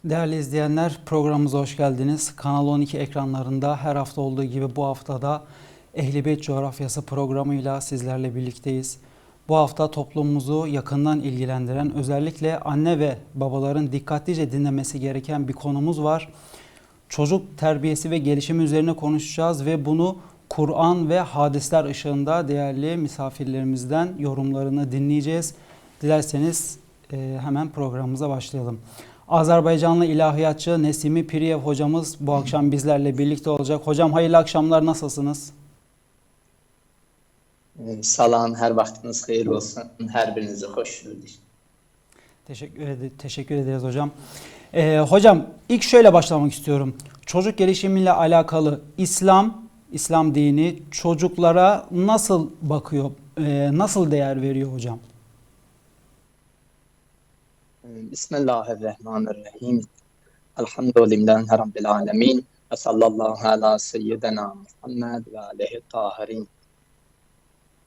Değerli izleyenler, programımıza hoş geldiniz. Kanal 12 ekranlarında her hafta olduğu gibi bu haftada Ehl-i Beyt Coğrafyası programıyla sizlerle birlikteyiz. Bu hafta toplumumuzu yakından ilgilendiren, özellikle anne ve babaların dikkatlice dinlemesi gereken bir konumuz var. Çocuk terbiyesi ve gelişimi üzerine konuşacağız ve bunu Kur'an ve hadisler ışığında değerli misafirlerimizden yorumlarını dinleyeceğiz. Dilerseniz hemen programımıza başlayalım. Azerbaycanlı ilahiyatçı Nesimi Piriyev hocamız bu akşam bizlerle birlikte olacak. Hocam hayırlı akşamlar, nasılsınız? Salam, hər vaxtınız xeyir olsun. Hər birinizi xoş gördük. Teşekkür ederiz hocam. Hocam ilk şöyle başlamak istiyorum. Çocuk gelişimiyle alakalı İslam dini çocuklara nasıl bakıyor, nasıl değer veriyor hocam? Bismillahirrahmanirrahim. Elhamdülillahi Rabbil alemin. Və sallallahu ala seyyidina Muhammed və aleyhi tahirin.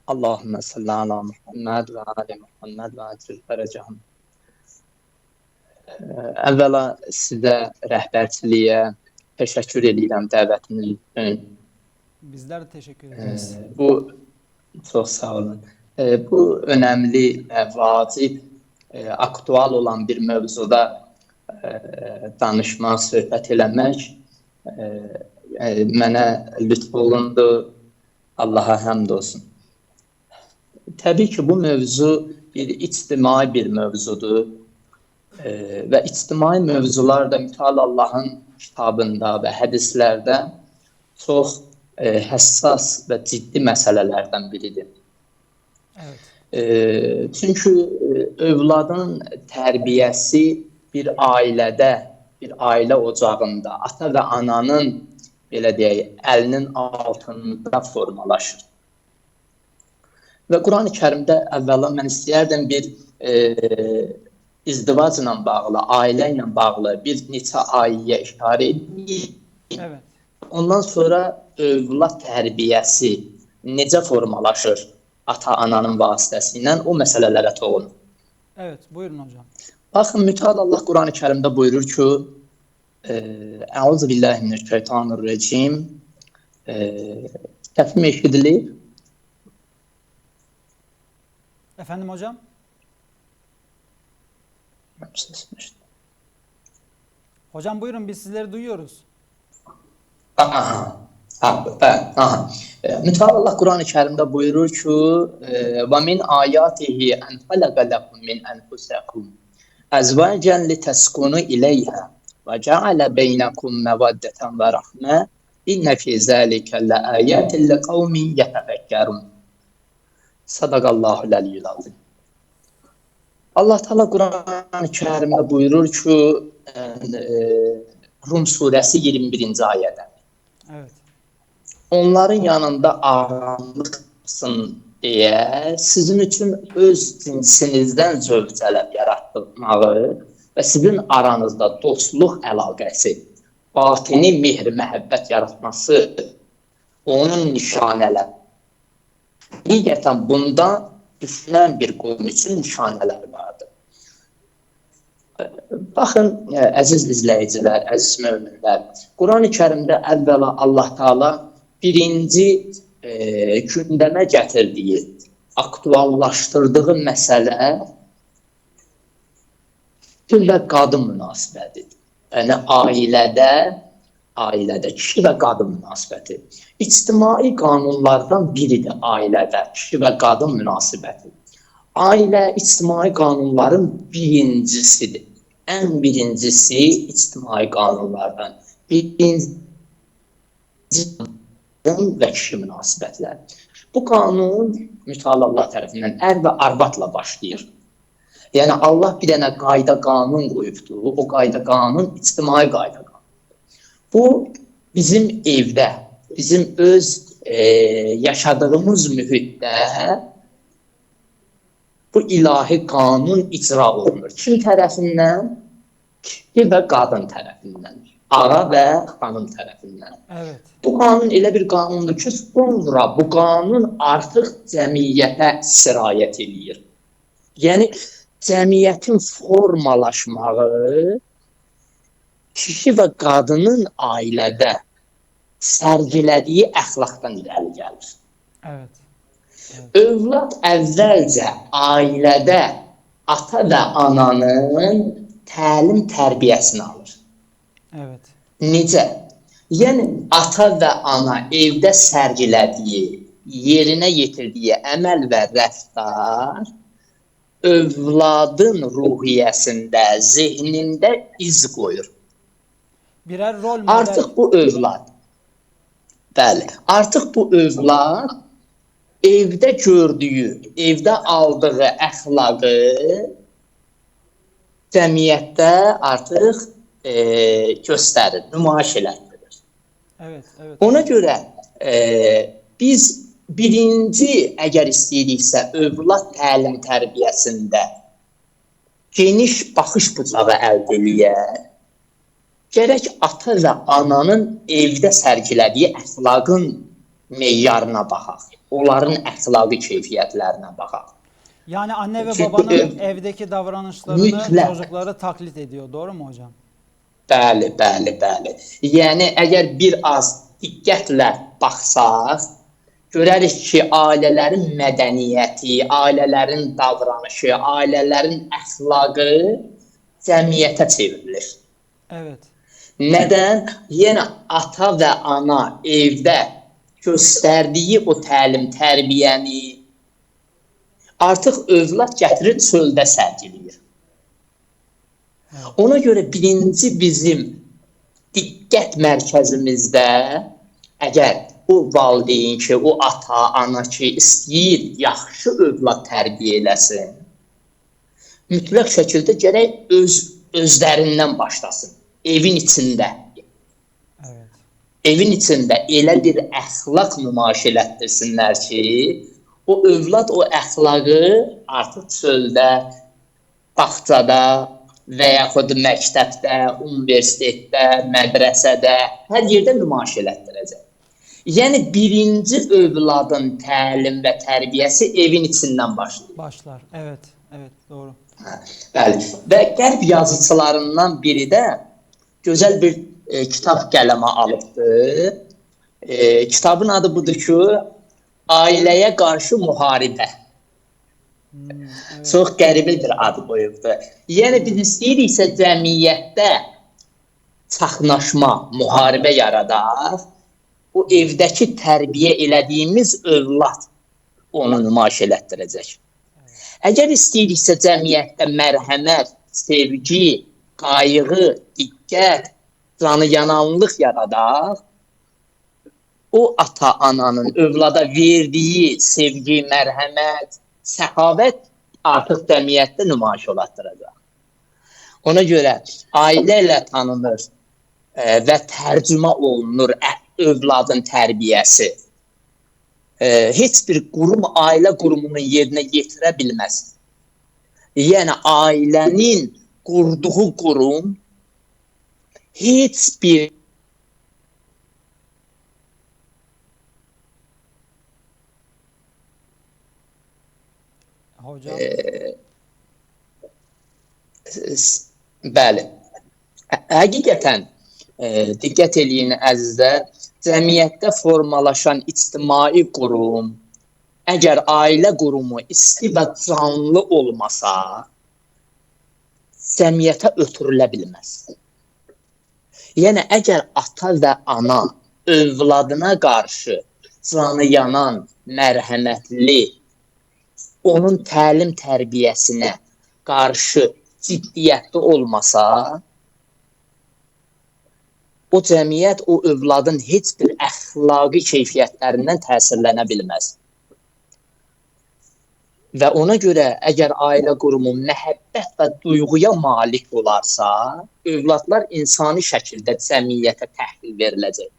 Allahümme salli ala Muhammed və ali Muhammed və acil fərəcəhəm. Əvvəla sizə rəhbərçiliyə təşəkkür edirəm dəvətiniz üçün. Bizler de teşekkür ederiz. Bu çox sağ olun. Bu önəmli və vacib, aktual olan bir mövzuda danışmaq, söhbət eləmək mənə lütf olundu. Allaha həmd olsun. Təbii ki, bu mövzu bir ictimai bir mövzudur və ictimai mövzular da Mütəal Allahın kitabında və hədislərdə çox həssas və ciddi məsələlərdən biridir. Evet. Çünki övladın tərbiyəsi bir ailədə, bir ailə ocağında, ata və ananın, belə deyək, əlinin altında formalaşır. Və Quran-ı Kərimdə əvvəla mən istəyərdim bir izdivacla bağlı, ailə ilə bağlı bir neçə ayəyə işarə edeyim. Evet. Ondan sonra övlad tərbiyəsi necə formalaşır ata-ananın vasitəsilə o məsələlərə toxunur. Evet, buyurun hocam. Baxın, Mütəal Allah Quran-ı Kərimdə buyurur ki, Əuzubillahimineşşeytanirracim. Səsim eşidilir? Efendim hocam? Hocam buyurun, biz sizleri duyuyoruz. Mütəal Allah Quran-ı Kərimdə buyurur ki, və min ayatihi ən xələqə ləkum min ənfusikum əzvəcən litəskunu iləyhə və cəalə beynəkum məvaddətən və rəhmə innə fi zəlikə ləayətin liqavmin yətəfəkkərun. Sadaqallahul əliyyül azim. Allah Teala Quran-ı Kərimdə buyurur ki, Rum surəsi 21-ci ayədə. Evet. Onların yanında aranlıq olsun deyə sizin üçün öz cinsinizdən zövcələr yaratdırmağı və sizin aranızda dostluq əlaqəsi, batini mehr, məhəbbət yaratması onun nişanələri. Həqiqətən bunda düşünən bir qovm üçün nişanələr vardır. Baxın, əziz izləyicilər, əziz möminlər, Quran-ı Kərimdə əvvəla Allah Teala birinci gündəmə gətirdiyi, aktuallaşdırdığı məsələ kişi və qadın münasibətidir. Yəni, ailədə kişi və qadın münasibəti. İctimai qanunlardan biridir ailədə kişi və qadın münasibəti. Ailə ictimai qanunların birincisidir. Ən birincisi ictimai qanunlardan. Birinci və kişi münasibətləri. Bu qanun Mütəal Allah tərəfindən ər və arvadla başlayır. Yəni Allah bir dənə qayda qanun qoyubdur. O qayda qanun ictimai qayda qanun. Bu bizim evdə, bizim öz yaşadığımız mühitdə bu ilahi qanun icra olunur. Kim tərəfindən? Kişi və qadın tərəfindən. Ağa və xanım tərəfindən. Evet. Bu qanun elə bir qanundur ki, sonra bu qanun artıq cəmiyyətə sirayət edir. Yəni, cəmiyyətin formalaşmağı kişi və qadının ailədə sərgilədiyi əxlaqdan irəli gəlir. Evet. Övlad əvvəlcə ailədə ata və ananın təlim tərbiyəsini alır. Evet. Necə? Yəni ata və ana evdə sərgilədiyi, yerinə yetirdiyi əməl və rəftar övladın ruhiyyəsində, zehnində iz qoyur. Birer rol model. Artıq bu övlad, bəli, artıq bu övlad evdə gördüyü, evdə aldığı əxlaqı cəmiyyətdə artıq göstərir, nümayiş elətdirir. Evet, evet. Ona görə biz birinci, əgər istəyiriksə, övlad təlim tərbiyəsində geniş baxış bucağı əldə eləyək, gərək ata və ananın evdə sərgilədiyi əxlaqın meyarına baxaq, onların əxlaqi keyfiyyətlərinə baxaq. Yani anne ve Çünkü babanın evdeki davranışlarını mütləq. çocukları taklit ediyor. Doğru mu hocam? Bəli, bəli, bəli. Yəni əgər bir az diqqətlə baxsaq, görərik ki, ailələrin mədəniyyəti, ailələrin davranışı, ailələrin əxlaqı cəmiyyətə çevrilir. Evet. Nədən? Yenə ata və ana evdə göstərdiyi o təlim, tərbiyəni artıq övlad gətirir çöldə sərgiləyir. Ona görə birinci bizim diqqət mərkəzimizdə əgər o valideyn ki, o ata, ana ki, istəyir yaxşı övlad tərbiyə eləsin, mütləq şəkildə gərək özlərindən başlasın, evin içində. Evet. Evin içində elə bir əxlaq nümayiş elətdirsinlər ki, o övlad o əxlaqı artıq çöldə, bağçada və yaxud məktəbdə, universitetdə, mədrəsədə, hər yerdə nümayiş elətdirəcək. Yəni, birinci övladın təlim və tərbiyəsi evin içindən başlayır. Başlar. Evet. Evet. Doğru. Bəli. Və qərb yazıçılarından biri də gözəl bir kitab qələmə alıbdır. Kitabın adı budur ki, Ailəyə qarşı müharibə. Evet. Çox qəribə bir ad qoyubdur. Yəni, biz istəyiriksə cəmiyyətdə çaxnaşma, müharibə yaradar, o evdəki tərbiyə elədiyimiz övlad onu nümayiş elətdirəcək. Əgər istəyiriksə cəmiyyətdə mərhəmət, sevgi, qayğı, diqqət, canıyananlıq yaradar, o ata-ananın övlada verdiyi sevgi, mərhəmət, səxavət artıq cəmiyyətdə nümayiş elətdirəcək. Ona görə ailə ilə tanınır və tərcümə olunur övladın tərbiyəsi. Heç bir qurum ailə qurumunun yerinə yetirə bilməz. Yəni, ailənin qurduğu qurum heç bir Hocam. Bəli. Həqiqətən diqqət eləyin əzizlər, cəmiyyətdə formalaşan ictimai qurum, əgər ailə qurumu isti və canlı olmasa, cəmiyyətə ötürülə bilməz. Yəni, əgər ata və ana övladına qarşı canı yanan, mərhəmətli, onun təlim tərbiyəsinə qarşı ciddiyyətli olmasa, o cəmiyyət o övladın heç bir əxlaqi keyfiyyətlərindən təsirlənə bilməz. Və ona görə əgər ailə qurumu məhəbbət və duyğuya malik olarsa, övladlar insani şəkildə cəmiyyətə təhvil veriləcək.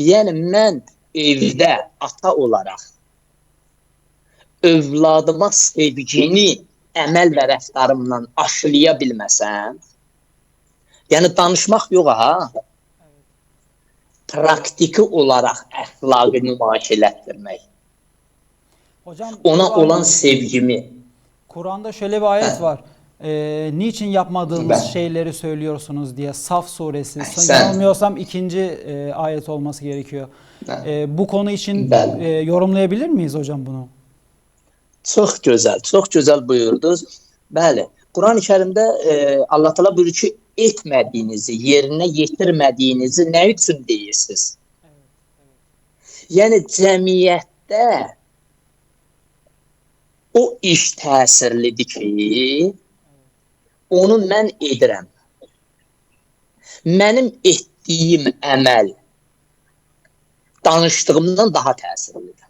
Yəni, mən evdə ata olaraq övladıma sevgini əməl və rəftarımla aşılaya bilməsəm, yəni danışmaq yox, ha? Praktiki olaraq əxlaqı nümayiş elətdirmək. Hocam, Ona olan sevgimi. Kur'an'da şöyle bir ayet var. Niçin yapmadığınız Bəli. şeyleri söylüyorsunuz diye Saf suresi, Əhsən. yanılmıyorsam ikinci ayet olması gerekiyor. Bu konu için Bəli. yorumlayabilir miyiz hocam bunu? Çox gözəl, çox gözəl buyurdunuz. Bəli, Quran-ı Kərimdə Allah Teala buyurur ki, etmədiyinizi, yerinə yetirmədiyinizi nə üçün deyirsiniz? Yəni cəmiyyətdə o iş təsirlidir ki, onu mən edirəm. Mənim etdiyim əməl danışdığımdan daha təsirlidir.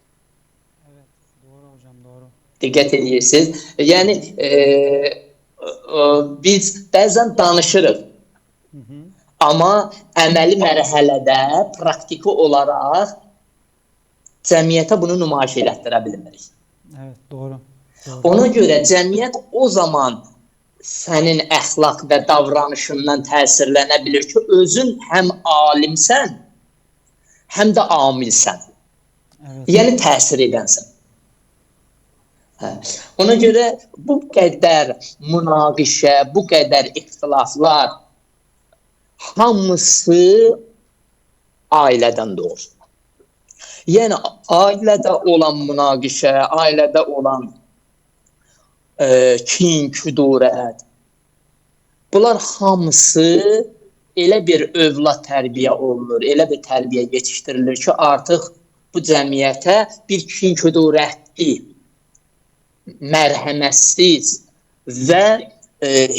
Evet, doğru hocam, doğru. Diqqət edirsiniz. Yəni biz bəzən danışırıq. Amma əməli mərhələdə praktiki olaraq cəmiyyətə bunu nümayiş elətdirə bilmirik. Evet, doğru. Doğru. Ona görə cəmiyyət o zaman sənin əxlaq və davranışından təsirlənə bilir ki, özün həm alimsən, həm də amilsən. Evet. Yəni təsir edənsən. Ona görə bu qədər münaqişə, bu qədər ixtilaflar hamısı ailədən doğur. Yəni ailədə olan münaqişə, ailədə olan kin, küdurət, bunlar hamısı elə bir övlad tərbiyə olunur, elə bir tərbiyə yetişdirilir ki, artıq bu cəmiyyətə bir kin, küdurətli, mərhəmətsiz və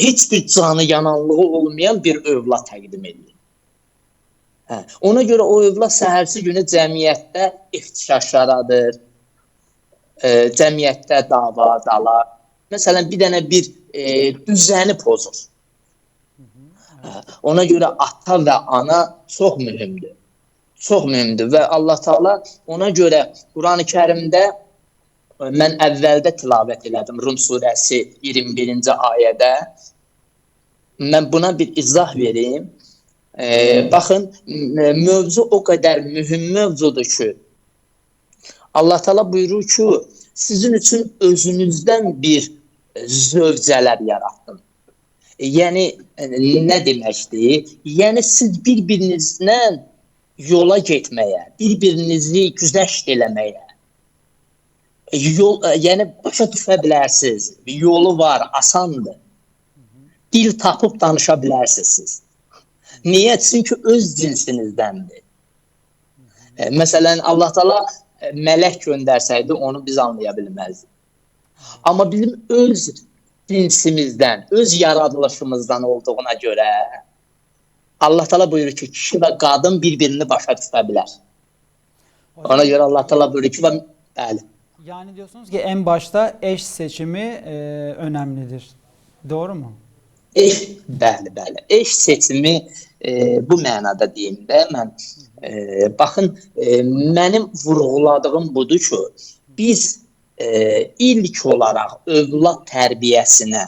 heç bir canı yananlığı olmayan bir övlad təqdim edilir. Ona görə o övlad səhərsi günü cəmiyyətdə ixtişaş yaradır, cəmiyyətdə dava, dala. Məsələn, bir dənə bir düzəni pozur. Ona görə ata və ana çox mühümdür. Çox mühümdür və Allah Teala ona görə Quran-ı Kərimdə mən əvvəldə tilavət elədim Rum surəsi 21-ci ayədə. Mən buna bir izah vereyim. Baxın, mövzu o qədər mühüm mövzudur ki, Allah Teala buyurur ki, sizin üçün özünüzdən bir zövcələr yaratdım. Yəni, nə deməkdir? Yəni, siz bir-birinizlə yola getməyə, bir-birinizi güzəşt eləməyə, yəni başa düşə bilərsiniz, yolu var, asandır. Dil tapıb danışa bilərsiniz. Niyə? Çünki öz cinsinizdəndir. Məsələn, Allah Teala mələk göndərsəydi, onu biz anlaya bilməzdik. Amma bizim öz cinsimizdən, öz yaradılışımızdan olduğuna görə Allah Teala buyurur ki, kişi və qadın bir-birini başa düşə bilər. Ona görə Allah Teala buyurur ki, bəli. Yani diyorsunuz ki en başta eş seçimi önemlidir. Doğru mu? Bəli, bəli. Eş seçimi bu mənada deyim də mən. Baxın, mənim vurğuladığım budur ki, biz ilk olaraq övlad tərbiyəsinə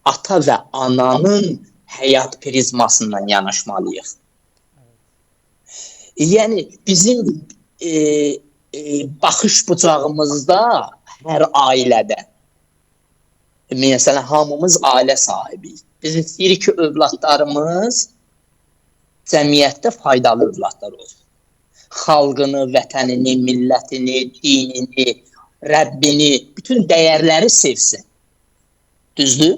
ata və ananın həyat prizmasından yanaşmalıyıq. Yəni, bizim baxış bucağımızda hər ailədə, məsələn, hamımız ailə sahibiyik. Biz istəyirik ki, övladlarımız cəmiyyətdə faydalı övladlar olsun. Xalqını, vətənini, millətini, dinini, Rəbbini, bütün dəyərləri sevsin. Düzdür?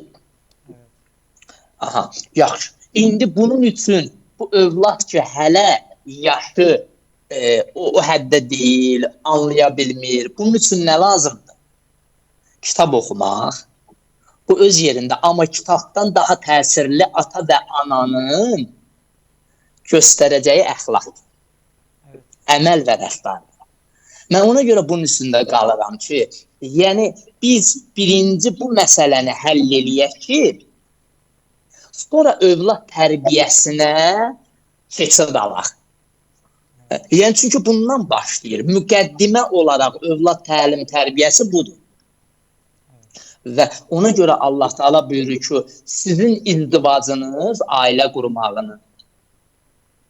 Aha, yaxşı. İndi bunun üçün bu övlad ki, hələ yaşı o həddə deyil, anlaya bilmir. Bunun üçün nə lazımdır? Kitab oxumaq. Bu öz yerində, amma kitabdan daha təsirli ata və ananın göstərəcəyi əxlaqdır. Əməl və rəftardır. Mən ona görə bunun üstündə qalıram ki, yəni biz birinci bu məsələni həll eləyək ki, sonra övlad tərbiyəsinə keçid alaq. Yəni, çünki bundan başlayır. Müqəddimə olaraq övlad təlim tərbiyəsi budur. Və ona görə Allah Teala buyurur ki, sizin izdivacınız ailə qurmağının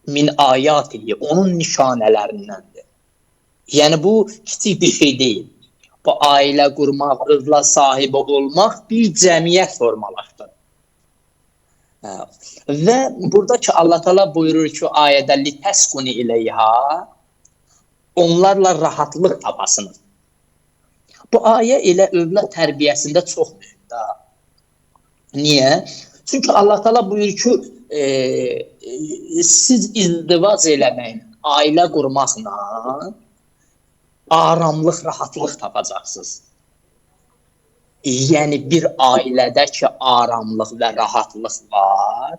min ayatihi, onun nişanələrindəndir. Yəni, bu kiçik bir şey deyil. bu ailə qurmaq, övlad sahibi olmaq bir cəmiyyət formalaşdır. Və buradakı Allah Teala buyurur ki, ayədə litəskuni ileyha, onlarla rahatlıq tapasınız. Bu ayə elə övlad tərbiyəsində çox mühümdür. Niyə? Çünki Allah Teala buyurur ki, siz izdivac eləməyin, ailə qurmaqla aramlıq, rahatlıq tapacaqsınız. Yəni bir ailədə ki, aramlıq və rahatlıq var,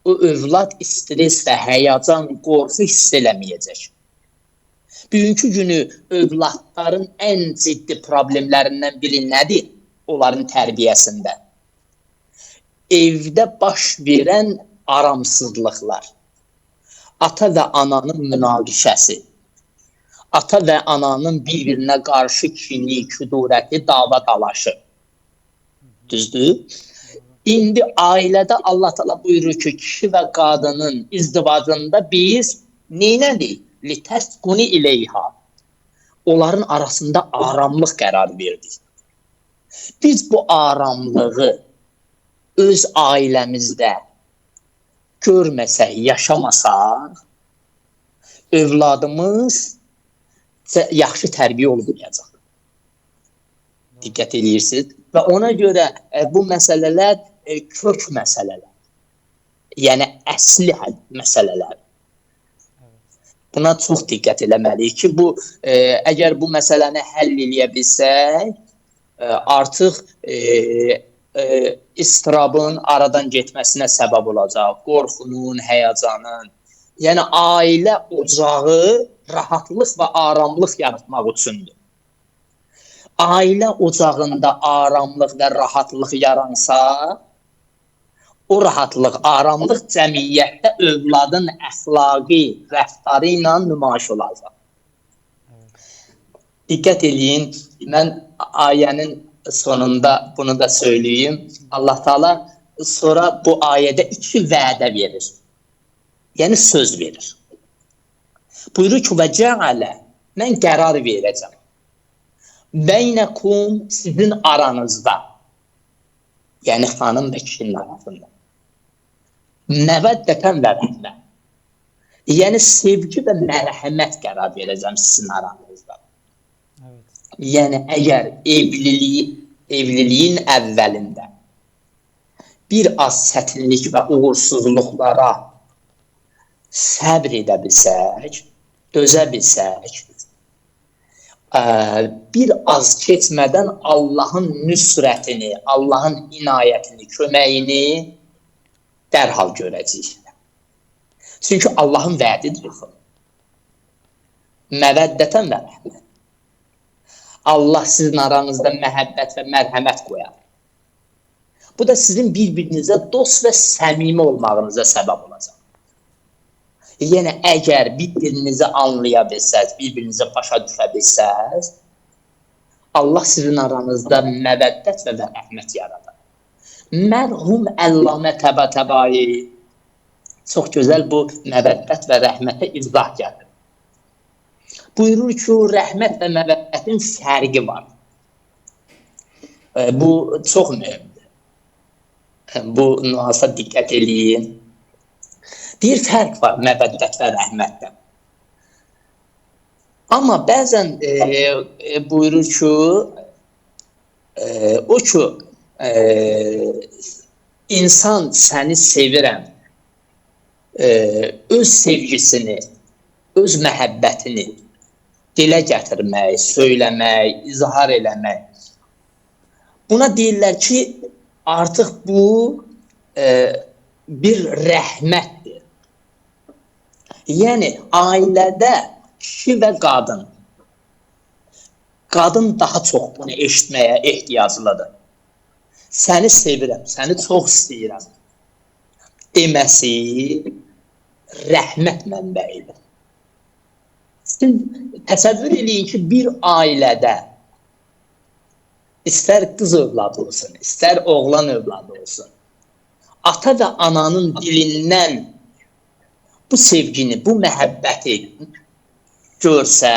o övlad stres və həyəcan, qorxu hiss eləməyəcək. Bugünkü günü övladların ən ciddi problemlərindən biri nədir? Onların tərbiyəsində. Evdə baş verən aramsızlıqlar, ata və ananın münaqişəsi, ata və ananın bir-birinə qarşı kini, küdurəti, dava dalaşı. Düzdür? İndi ailədə Allah Teala buyurur ki, kişi və qadının izdivacında biz neynədik? Litəskuni ileyha. Onların arasında aramlıq qərar verdik. Biz bu aramlığı öz ailəmizdə görməsək, yaşamasaq, övladımız yaxşı tərbiyə olmayacaq. Diqqət edirsiniz. Və ona görə bu məsələlər kök məsələlər. Yəni əsli məsələlər. Buna çox diqqət eləməliyik ki, əgər bu məsələni həll eləyə bilsək, artıq istirabın aradan getməsinə səbəb olacaq, qorxunun, həyəcanın. Yəni ailə ocağı rahatlıq və aramlıq yaratmaq üçündür. Ailə ocağında aramlıq və rahatlıq yaransa, o rahatlıq, aramlıq cəmiyyətdə övladın əxlaqi rəftarı ilə nümayiş olacaq. Diqqət eləyin, mən ayənin sonunda bunu da söyleyeyim. Allah Teala sonra bu ayədə 2 vədə verir. Yəni söz verir. Buyurur ki, və cəalə, mən qərar verəcəm. Beynəkum, sizin aranızda, yəni xanım və kişinin arasında, məvəddətən və rəhmət, yəni sevgi və mərhəmət qərar verəcəm sizin aranızda. Evet. Yəni əgər evliliyin əvvəlində bir az çətinlik və uğursuzluqlara səbr edə bilsək, dözə bilsək, bir az keçmədən Allahın nüsrətini, Allahın inayətini, köməyini dərhal görəcəyik. Çünki Allahın vədidir. Məvəddətən və rəhmət. Allah sizin aranızda məhəbbət və mərhəmət qoyar. Bu da sizin bir-birinizə dost və səmimi olmağınıza səbəb olacaq. Yəni, əgər bir-birinizi anlaya bilsəz, bir-birinizi başa düşə bilsəz, Allah sizin aranızda məvəddət və rəhmət yaradar. Mərhum Əllamə Təbətəbai çox gözəl bu məvəddət və rəhmətə izah gəlir. Buyurur ki, rəhmət və məvəddətin fərqi var. Bu çox mühümdür. Bu nüansa diqqət eləyin. Bir fərq var məvəddət və rəhmətdə. Amma bəzən buyurur ki, insan səni sevirəm, öz sevgisini, öz məhəbbətini dilə gətirmək, söyləmək, izhar eləmək. Buna deyirlər ki, artıq bu bir rəhmətdir. Yəni, ailədə kişi və qadın daha çox bunu eşitməyə ehtiyaclıdır. Səni sevirəm, səni çox istəyirəm deməsi rəhmət mənbəyidir. Siz təsəvvür eləyin ki, bir ailədə istər qız övladı olsun, istər oğlan övladı olsun, ata və ananın dilindən bu sevgini, bu məhəbbəti görsə,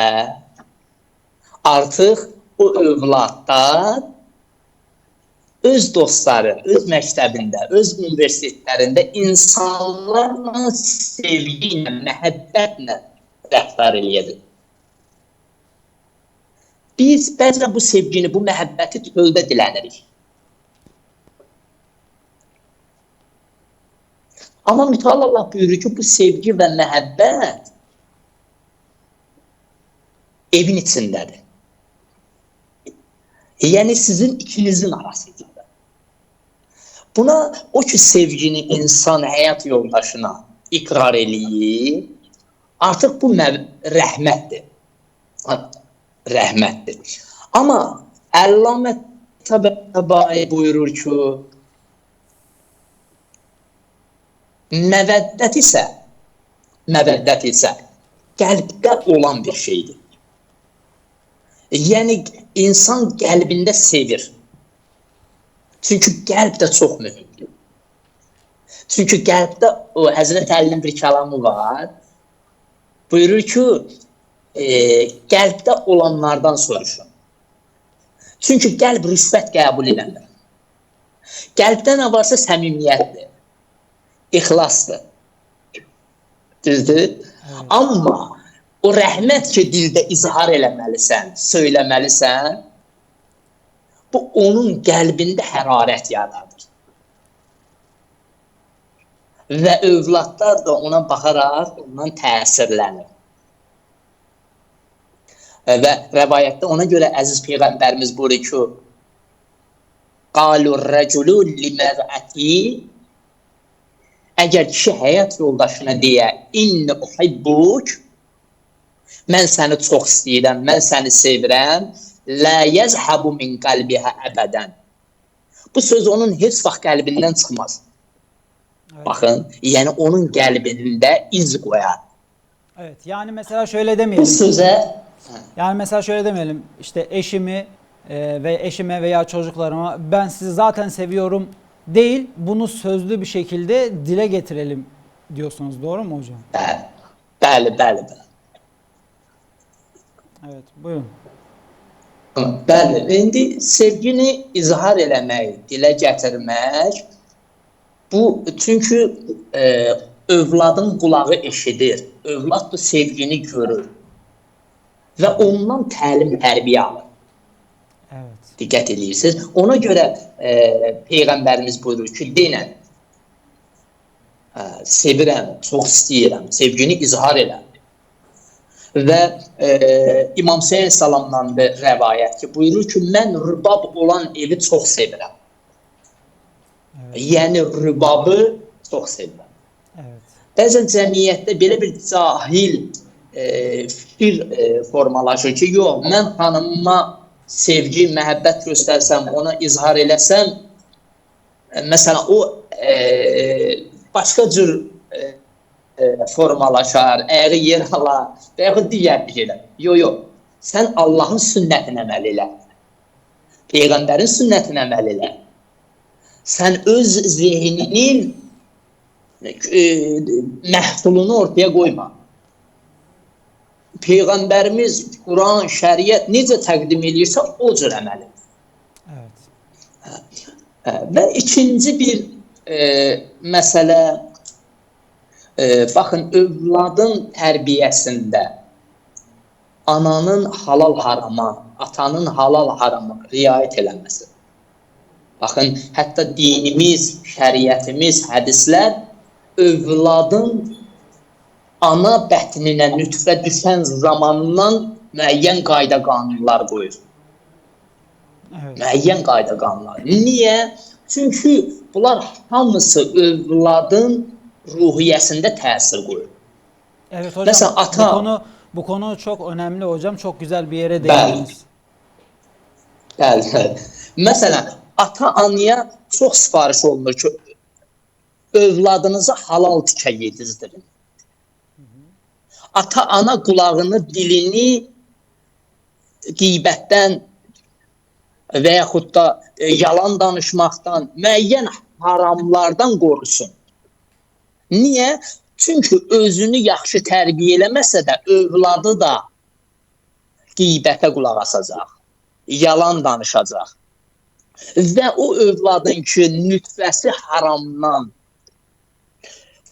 artıq o övladlar öz dostları, öz məktəbində, öz universitetlərində insanlarla sevgi ilə, məhəbbətlə rəftar eləyir. Biz bəzən bu sevgini, bu məhəbbəti çöldə dilənirik. Amma Mütəallah Allah buyurur ki, bu sevgi və məhəbbət evin içindədir. Yəni sizin ikinizin arasındadır. Buna o ki sevgini insan həyat yoldaşına iqrar eləyir, artıq bu rəhmətdir. Rəhmətdir. Amma Əllamə Təbai buyurur ki, məvəddət isə qəlbdə olan bir şeydir. Yəni insan qəlbində sevir. Çünki qəlb də çox mühümdür. Çünki qəlbdə o Həzrət Əlinin bir kəlamı var. Buyurur ki, qəlbdə olanlardan soruşun. Çünki qəlb rüşvət qəbul edəmir. Qəlbdə nə varsa səmimiyyətdir, ixlasdır. Düzdür? Evet. Amma o rəhmət ki, dildə izhar eləməlisən, söyləməlisən, bu onun qəlbində hərarət yaradır. Və övladlar da ona baxaraq ondan təsirlənir. Və rəvayətdə ona görə əziz Peyğəmbərimiz buyurur ki, qalur rəculu limərəti, əgər kişi həyat yoldaşına deyə, inni uhibbuk, mən səni çox istəyirəm, mən səni sevirəm, la yəzhəbu min qəlbihə əbədən. Bu söz onun heç vaxt qəlbindən çıxmaz. Evet. Bakın, yani onun qəlbində iz qoyar. Evet, yani mesela şöyle demeyelim. Bu söze... Yani mesela şöyle demeyelim, işte eşime veya çocuklarıma ben sizi zaten seviyorum değil, bunu sözlü bir şekilde dile getirelim diyorsunuz, doğru mu hocam? Bəli. Evet, buyurun. Bəli, indi sevgini izhar eləmək, dilə gətirmək, bu çünkü övladın qulağı eşidir, övlad bu sevgini görür və ondan təlim, tərbiyə alır. Evet. Diqqət edirsiniz. Ona görə Peyğəmbərimiz buyurur ki, denən, sevirəm, çox istəyirəm, sevgini izhar elə. Və İmam Hüseyin salamdan bir rəvayət ki, buyurur ki, mən rübab olan evi çox sevirəm. Evet. Yəni rübabı çox sevirəm. Evet. Bəzən cəmiyyətdə belə bir cahil fikir formalaşır ki, yox, mən xanımıma sevgi, məhəbbət göstərsəm, ona izhar eləsəm, məsələn, o başqa cür formalaşar, əğri yer alar və yaxud digər bir şeylər. Yox, sən Allahın sünnətinə əməl elə, Peyğəmbərin sünnətinə əməl elə. Sən öz zehninin məhsulunu ortaya qoyma. Peyğəmbərimiz Quran, şəriət necə təqdim edirsə, o cür əməl edir. Evet. Və ikinci bir məsələ, baxın, övladın tərbiyəsində ananın halal harama, atanın halal harama riayət eləməsi. Baxın, hətta dinimiz, şəriətimiz, hədislər övladın ana bətninə nütfə düşən zamandan müəyyən qayda qanunlar qoyur. Evet. Müəyyən qayda qanunlar. Niyə? Çünki bunlar hamısı övladın ruhiyyəsində təsir qoyur. Evet hocam, mesela ata, bu konu çok önemli hocam. Çok güzel bir yere değindiniz. Bəli. Məsələn, ata-anaya çox sifariş olunur ki, övladınıza halal tikə yedizdirin. Ata-ana qulağını, dilini qeybətdən və yaxud da yalan danışmaqdan, müəyyən haramlardan qorusun. Niyə? Çünki özünü yaxşı tərbiyə eləməsə də övladı da qeybətə qulaq asacaq. yalan danışacaq. Və o övladın ki, nütfəsi haramdan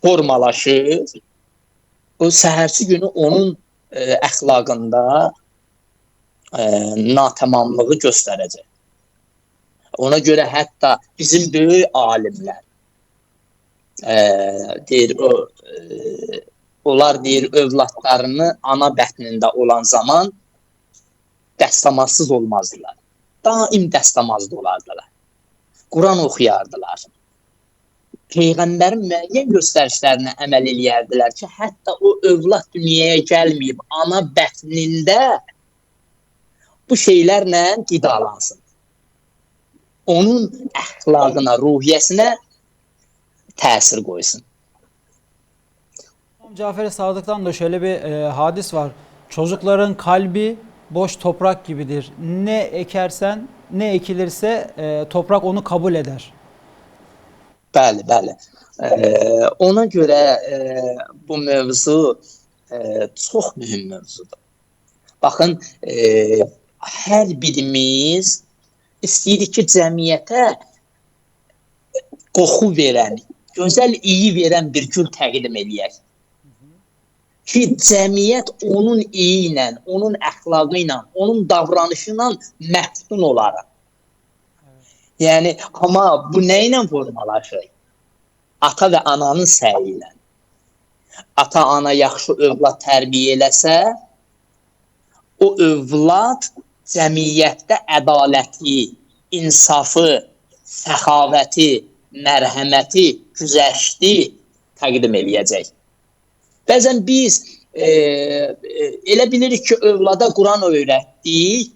formalaşır, o səhərsi günü onun əxlaqında natamamlığı göstərəcək. Ona görə hətta bizim böyük alimlər deyir, onlar deyir, övladlarını ana bətnində olan zaman dəstəmazsız olmazdılar. Daim dəstəmazda olardılar. Quran oxuyardılar. Peyğəmbərin müəyyən göstərişlərinə əməl eləyərdilər ki, hətta o övlad dünyaya gəlməyib ana bətnində bu şeylərlə qidalansın. Onun əxlaqına, ruhiyyəsinə təsir qoysun. Cafer-i Sadık'tan da şöyle bir hadis var. Çocukların kalbi boş toprak gibidir. Ne ekersen, ne ekilirse toprak onu kabul eder. Bəli, bəli. Ona görə bu mövzu çox mühüm mövzudur. Baxın, hər birimiz istəyirik ki, cəmiyyətə qoxu verən, gözəl iyi verən bir gül təqdim eləyək. Ki, cəmiyyət onun iyi ilə, onun əxlaqı ilə, onun davranışı ilə məftun olaraq. Yəni, amma bu nə ilə formalaşır? Ata və ananın səyi ilə. Ata-ana yaxşı övlad tərbiyə eləsə, o övlad cəmiyyətdə ədaləti, insafı, səxavəti, mərhəməti, güzəşti təqdim eləyəcək. Bəzən biz elə bilirik ki, övlada Quran öyrətdik,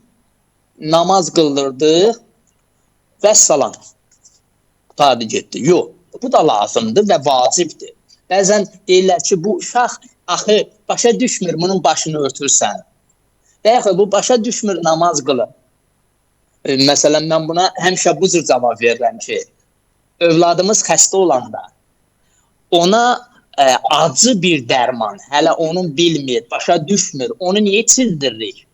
namaz qıldırdıq, vəssalam, qutadı getdi. Yox, bu da lazımdır və vacibdir. Bəzən deyirlər ki, bu uşaq axı başa düşmür, bunun başını örtürsən. Və yaxud bu başa düşmür, namaz qılır. Məsələn, mən buna həmişə bu cür cavab verirəm ki, övladımız xəstə olanda ona acı bir dərman, hələ onun bilmir, başa düşmür, onu niyə çizdiririk?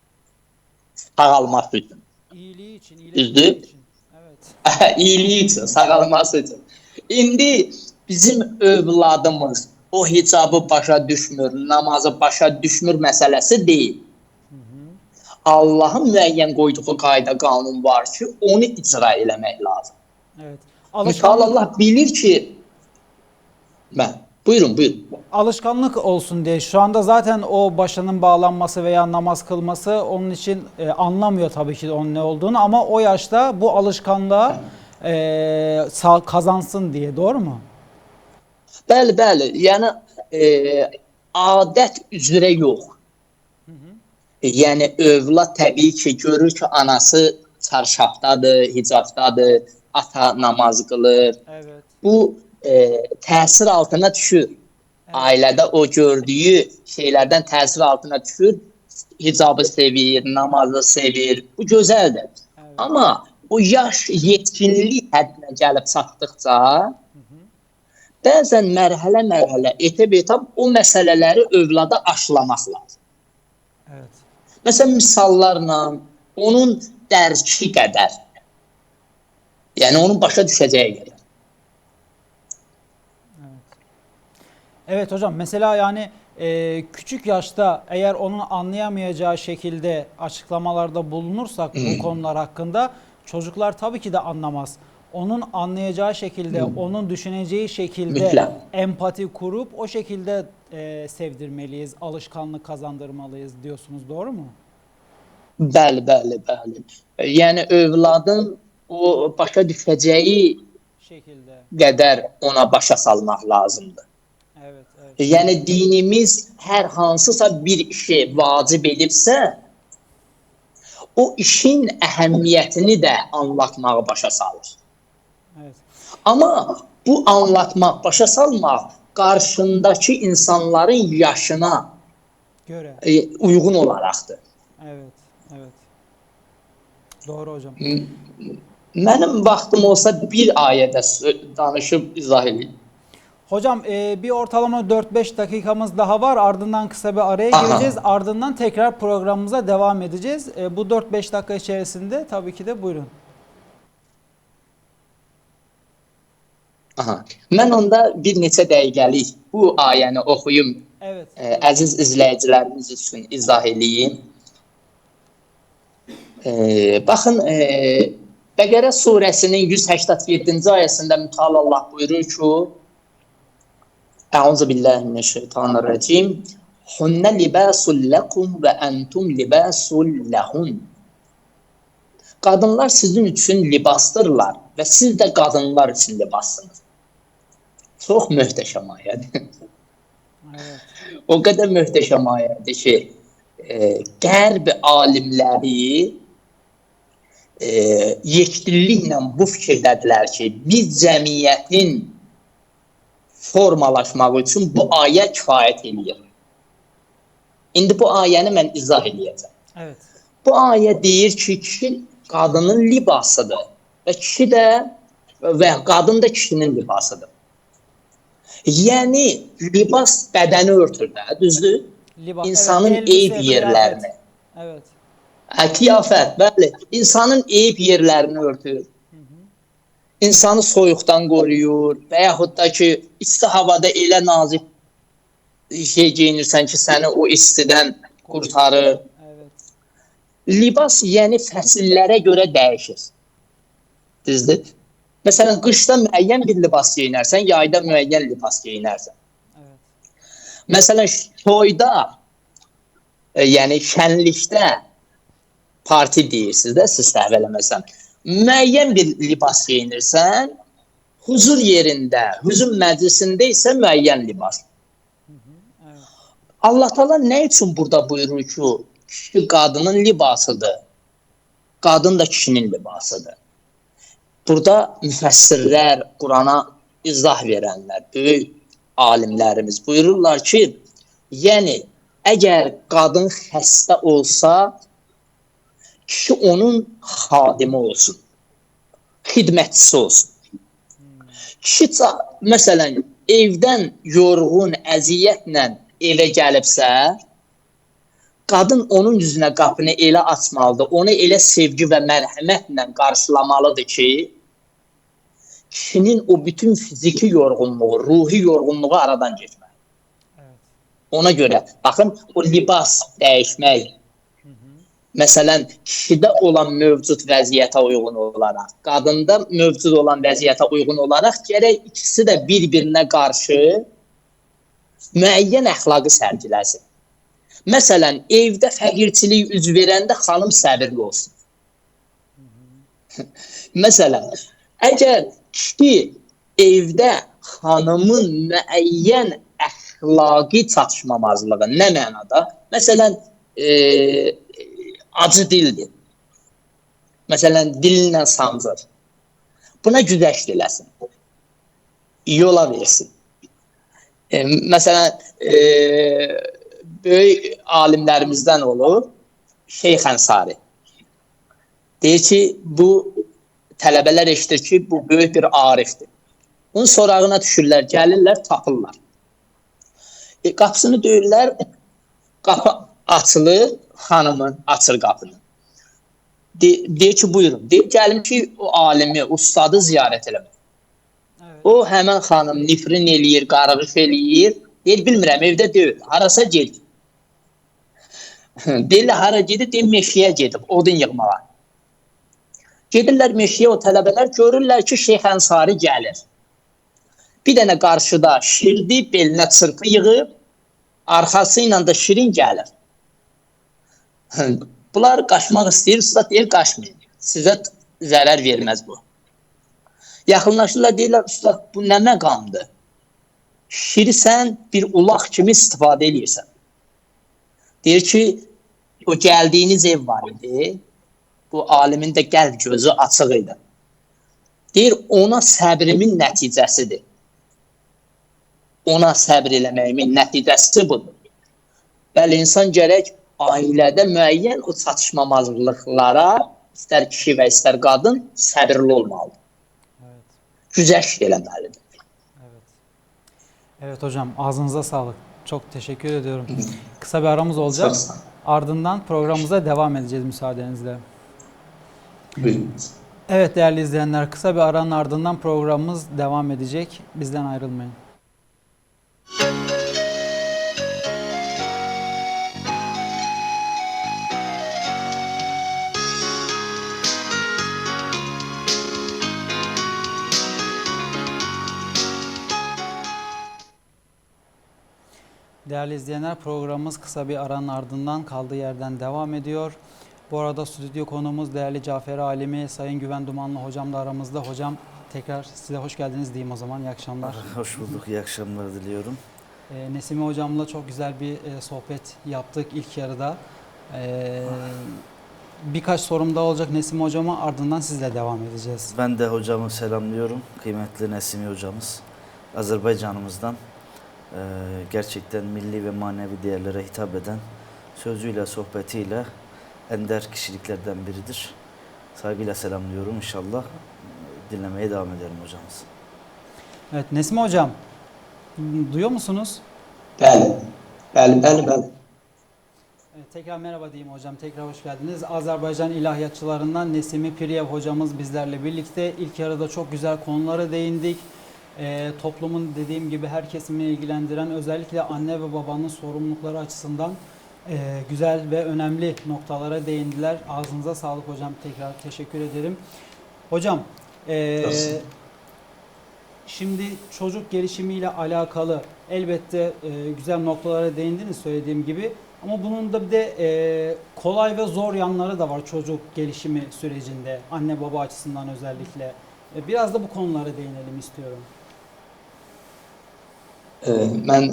Sağalması üçün. İyiliği için, Düzdür? için. Evet. İyiliği üçün, sağalması üçün. İndi bizim övladımız o hicabı başa düşmür, namazı başa düşmür məsələsi deyil. Allahın müəyyən qoyduğu qayda, qanun var ki, onu icra eləmək lazım. Evet. Misal Allah bilir ki, buyurun. Alışkanlık olsun diye. Şu anda zaten o başının bağlanması veya namaz kılması onun için anlamıyor tabii ki onun ne olduğunu, ama o yaşta bu alışkanlığa kazansın diye, doğru mu? Bəli. Yəni adət üzrə yox. Yəni övlad təbii ki, görür ki, anası çarşafdadır, hicabdadır, ata namaz qılır. Evet. Bu təsir altına düşür. Ailədə o gördüyü şeylərdən təsir altına düşür. Hicabı sevir, namazı sevir. Bu gözəldir. Evet. Amma o yaş yetkinlik həddinə gəlib çatdıqca bəzən mərhələ, etap o məsələləri övlada aşılamaq lazım. Evet. Məsələn, misallarla onun dərki qədər, yəni onun başa düşəcəyi qədər. Evet hocam, mesela yani küçük yaşta eğer onun anlayamayacağı şekilde açıklamalarda bulunursak bu konular hakkında, çocuklar tabii ki de anlamaz. Onun anlayacağı şekilde, onun düşüneceği şekilde empati kurup o şekilde sevdirmeliyiz, alışkanlık kazandırmalıyız diyorsunuz, doğru mu? Bəli. Yəni övladın o başa düşəcəyi şekilde qədər ona başa salmaq lazımdır. Evet. Yəni dinimiz hər hansısa bir işi vacib edibsə, o işin əhəmiyyətini də anlatmağı başa salır. Evet. Amma bu anlatmaq, başa salmaq qarşındakı insanların yaşına göre. Uyğun olaraqdır. Evet. Doğru hocam. Mənim vaxtım olsa bir ayədə danışıb izah edeyim. Hocam bir ortalama 4-5 dakikamız daha var. Ardından kısa bir araya Aha. gireceğiz. Ardından tekrar programımıza devam edeceğiz. Bu 4-5 dakika içerisinde tabii ki de buyurun. Aha. Mən onda bir neçə dəqiqəlik bu ayəni oxuyum, Evet. əziz izləyicilərimiz üçün izah edeyim. Baxın, Bəqərə surəsinin 187-ci ayəsində Mütəala Allah buyurur ki, Əuzu billahi mineşşeytanirracim. Hunne libasul lekum ve entum libasul lehun. Qadınlar sizin üçün libasdırlar və siz də qadınlar üçün libassınız. Çox möhtəşəm ayədir. Evet. O qədər möhtəşəm ayədir ki, Qərb alimləri yekdilliklə bu fikirdədilər ki, bir cəmiyyətin formalaşmaq üçün bu ayə kifayət edir. İndi bu ayəni mən izah edəcəm. Evet. Bu ayə deyir ki, kişi qadının libasıdır və kişi də və qadın da kişinin libasıdır. Yəni libas bədəni örtür də, düzdür? İnsanın evet, eyib elbise, yerlərini. Evet. Qiyafət, bəli, insanın eyib yerlərini örtür. İnsanı soyuqdan qoruyur və yaxud da ki, isti havada elə nazik şey geyinirsən ki, səni o istidən qurtarır. Evet. Libas yəni fəsillərə görə dəyişir. Düzdür? Məsələn, qışda müəyyən bir libas geyinərsən, yayda müəyyən libas geyinərsən. Evet. Məsələn, toyda, yəni şənlikdə parti deyirsiniz də, siz səhv eləməsəm, müəyyən bir libas geyinirsən, huzur yerində, hüzün məclisində isə müəyyən libas. Evet. Allah Teala nə üçün burada buyurur ki, kişi qadının libasıdır, qadın da kişinin libasıdır? Burada müfəssirlər, Qurana izah verənlər, böyük alimlərimiz buyururlar ki, yəni əgər qadın xəstə olsa, kişi onun xadimi olsun, xidmətçisi olsun. Kişi, məsələn, evdən yorğun, əziyyətlə evə gəlibsə, qadın onun üzünə qapını elə açmalıdır, onu elə sevgi və mərhəmətlə qarşılamalıdır ki, kişinin o bütün fiziki yorğunluğu, ruhi yorğunluğu aradan geçmək. Evet. Ona görə, baxın, o libas dəyişmək, məsələn, kişidə olan mövcud vəziyyətə uyğun olaraq, qadında mövcud olan vəziyyətə uyğun olaraq, gərək ikisi də bir-birinə qarşı müəyyən əxlaqı sərgiləsin. Məsələn, evdə fəqirçilik üz verəndə xanım səbirli olsun. Məsələn, əgər kişi evdə xanımın müəyyən əxlaqi çatışmamazlığı, nə mənada? Məsələn, acı dildir. Məsələn, dilinlə sancır. Buna güzəşt eləsin. Yola versin. Məsələn, böyük alimlərimizdən olur, Şeyx Ənsari. Deyir ki, bu tələbələr eşitir ki, bu böyük bir arifdir. Onun sorağına düşürlər, gəlirlər, tapırlar. Qapısını döyürlər, qapı açılır, xanımın açır qapını. Deyir ki, buyurun. Deyir, gəlim ki, o alimi, ustadı ziyarət eləmək. Evet. O, həmən xanım nifrin eləyir, qarğış eləyir. Deyir, bilmirəm, evdə deyil, harasa gedir. Deyirlər, hara gedir, deyir, meşiyə gedib, odun yığmağa. Gedirlər meşiyə, o tələbələr görürlər ki, Şeyx Ənsari gəlir. Bir dənə qarşıda şirdi, belinə çırpı yığıb, arxası ilə da şirin gəlir. Bunlar qaçmaq istəyir, usta deyir, qaçmayın. Sizə zərər verməz bu. Yaxınlaşırlar, deyirlər, usta, bu nə məqamdır? Şiri sən bir ulaq kimi istifadə edirsən. Deyir ki, o gəldiyiniz ev var idi, bu alimin də qəlb gözü açıq idi. Deyir, ona səbrimin nəticəsidir. Ona səbr eləməyimin nəticəsi budur. Bəli, insan gərək ailədə müəyyən o çatışmamazlıqlara, istər kişi və istər qadın, səbirli olmalıdır. Evet. Güzəşt eləməlidir. Evet. Evet hocam, ağzınıza sağlık. Çok teşekkür ediyorum. Kısa bir aramız olacak. Çok sağ olun. Ardından programımıza devam edeceğiz müsaadenizle. Buyurun. Evet değerli izleyenler, kısa bir aranın ardından programımız devam edecek. Bizden ayrılmayın. Değerli izleyenler, programımız kısa bir aranın ardından kaldığı yerden devam ediyor. Bu arada stüdyo konuğumuz değerli Cafer Alimi, Sayın Güven Dumanlı hocam da aramızda. Hocam tekrar size hoş geldiniz diyeyim o zaman. İyi akşamlar. Hoş bulduk. İyi akşamlar diliyorum. Nesime hocamla çok güzel bir sohbet yaptık ilk yarıda. Birkaç sorum daha olacak Nesime hocama, ardından sizle devam edeceğiz. Ben de hocamı selamlıyorum. Kıymetli Nesimi hocamız. Azerbaycanımızdan gerçekten milli ve manevi değerlere hitap eden, sözüyle, sohbetiyle ender kişiliklerden biridir. Saygıyla selamlıyorum. İnşallah dinlemeye devam ederim hocamız. Evet Nesime hocam, duyuyor musunuz? Bəli, bəli, bəli, bəli. Evet, tekrar merhaba diyeyim hocam, tekrar hoş geldiniz. Azerbaycan ilahiyatçılarından Nesimi Piriyev hocamız bizlerle birlikte. İlk yarıda çok güzel konulara değindik. Toplumun dediğim gibi her kesimini ilgilendiren, özellikle anne ve babanın sorumlulukları açısından güzel ve önemli noktalara değindiler. Ağzınıza sağlık hocam, tekrar teşekkür ederim. Hocam, Çok sağ olun. şimdi çocuk gelişimiyle alakalı elbette güzel noktalara değindiniz söylediğim gibi. Ama bunun da bir de kolay ve zor yanları da var çocuk gelişimi sürecinde. Anne baba açısından özellikle. Biraz da bu konulara değinelim istiyorum. Mən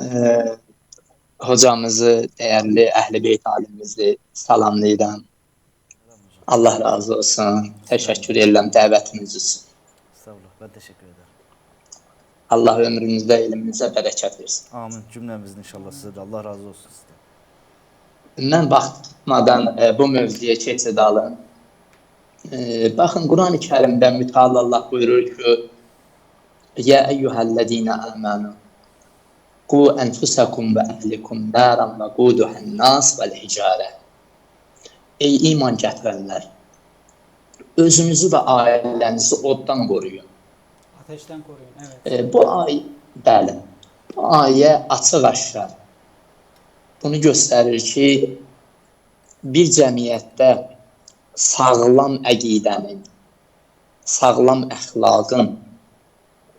hocamızı, dəyərli Əhl-i Beyt alimimizi salamlayıram. Allah razı olsun. Təşəkkür edirəm dəvətiniz üçün. Estağfurullah. Ben teşekkür ederim. Allah ömrünüzdə, ilminizə bərəkət versin. Amin. Cümlemizin inşallah size de. Allah razı olsun sizden. Mən vaxt tutmadan bu mövzuya keçid alım. Baxın, Quran-ı Kərimdə Mütəallə Allah buyurur ki: "Ya eyyuhellezine amanu qu enfusakum ve ehlikum naran ve quduhan nas vel hicare." Ey iman gətirənlər, özünüzü və ailənizi oddan qoruyun. Ateşten koruyun. Evet. Bəli, bu ayə açıq-aşkar bunu göstərir ki, bir cəmiyyətdə sağlam əqidənin, sağlam əxlaqın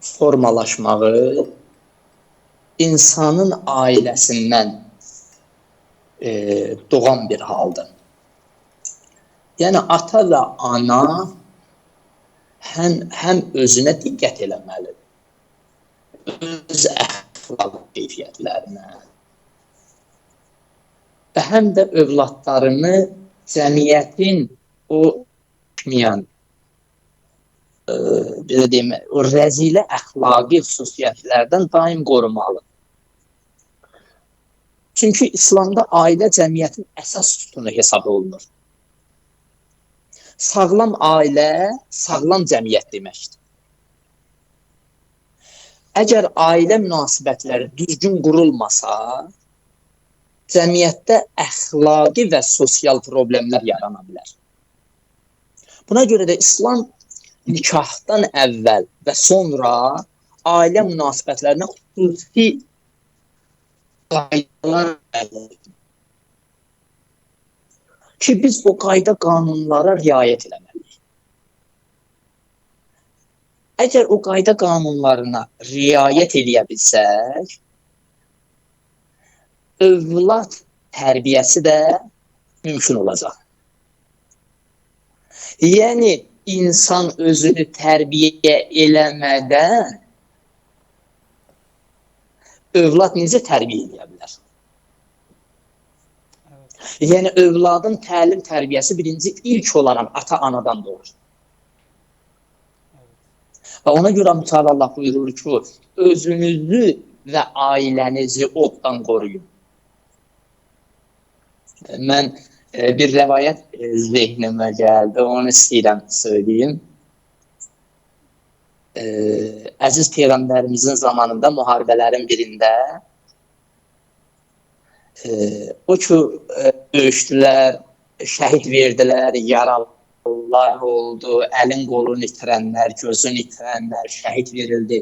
formalaşmağı insanın ailəsindən doğan bir haldır. Yəni, ata və ana həm özünə diqqət eləməlidir, öz əxlaq keyfiyyətlərinə və həm də övladlarını cəmiyyətin o belə deyim, o rəzilə əxlaqi xüsusiyyətlərdən daim qorumalı. Çünki İslamda ailə cəmiyyətin əsas sütunu hesab olunur. Sağlam ailə, sağlam cəmiyyət deməkdir. Əgər ailə münasibətləri düzgün qurulmasa, cəmiyyətdə əxlaqi və sosial problemlər yarana bilər. Buna görə də İslam nikahdan əvvəl və sonra ailə münasibətlərinə xüsusi qaydalar verir ki, biz o qayda qanunlara riayət eləməliyik. Əgər o qayda qanunlarına riayət edə bilsək, övlad tərbiyəsi də mümkün olacaq. Yəni, insan özünü tərbiyə eləmədən övlad necə tərbiyə edə bilər? Yəni, övladın təlim tərbiyəsi ilk olaraq ata-anadan doğur. Və ona görə Mütəallə Allah buyurur ki, özünüzü və ailənizi oddan qoruyun. Mən bir rəvayət zehnimə gəldi, onu istəyirəm söyləyeyim. Əziz Peyğəmbərimizin zamanında müharibələrin birində o ki, döyüşdülər, şəhid verdilər, yaralılar oldu, əlin qolunu itirənlər, gözünü itirənlər, şəhid verildi.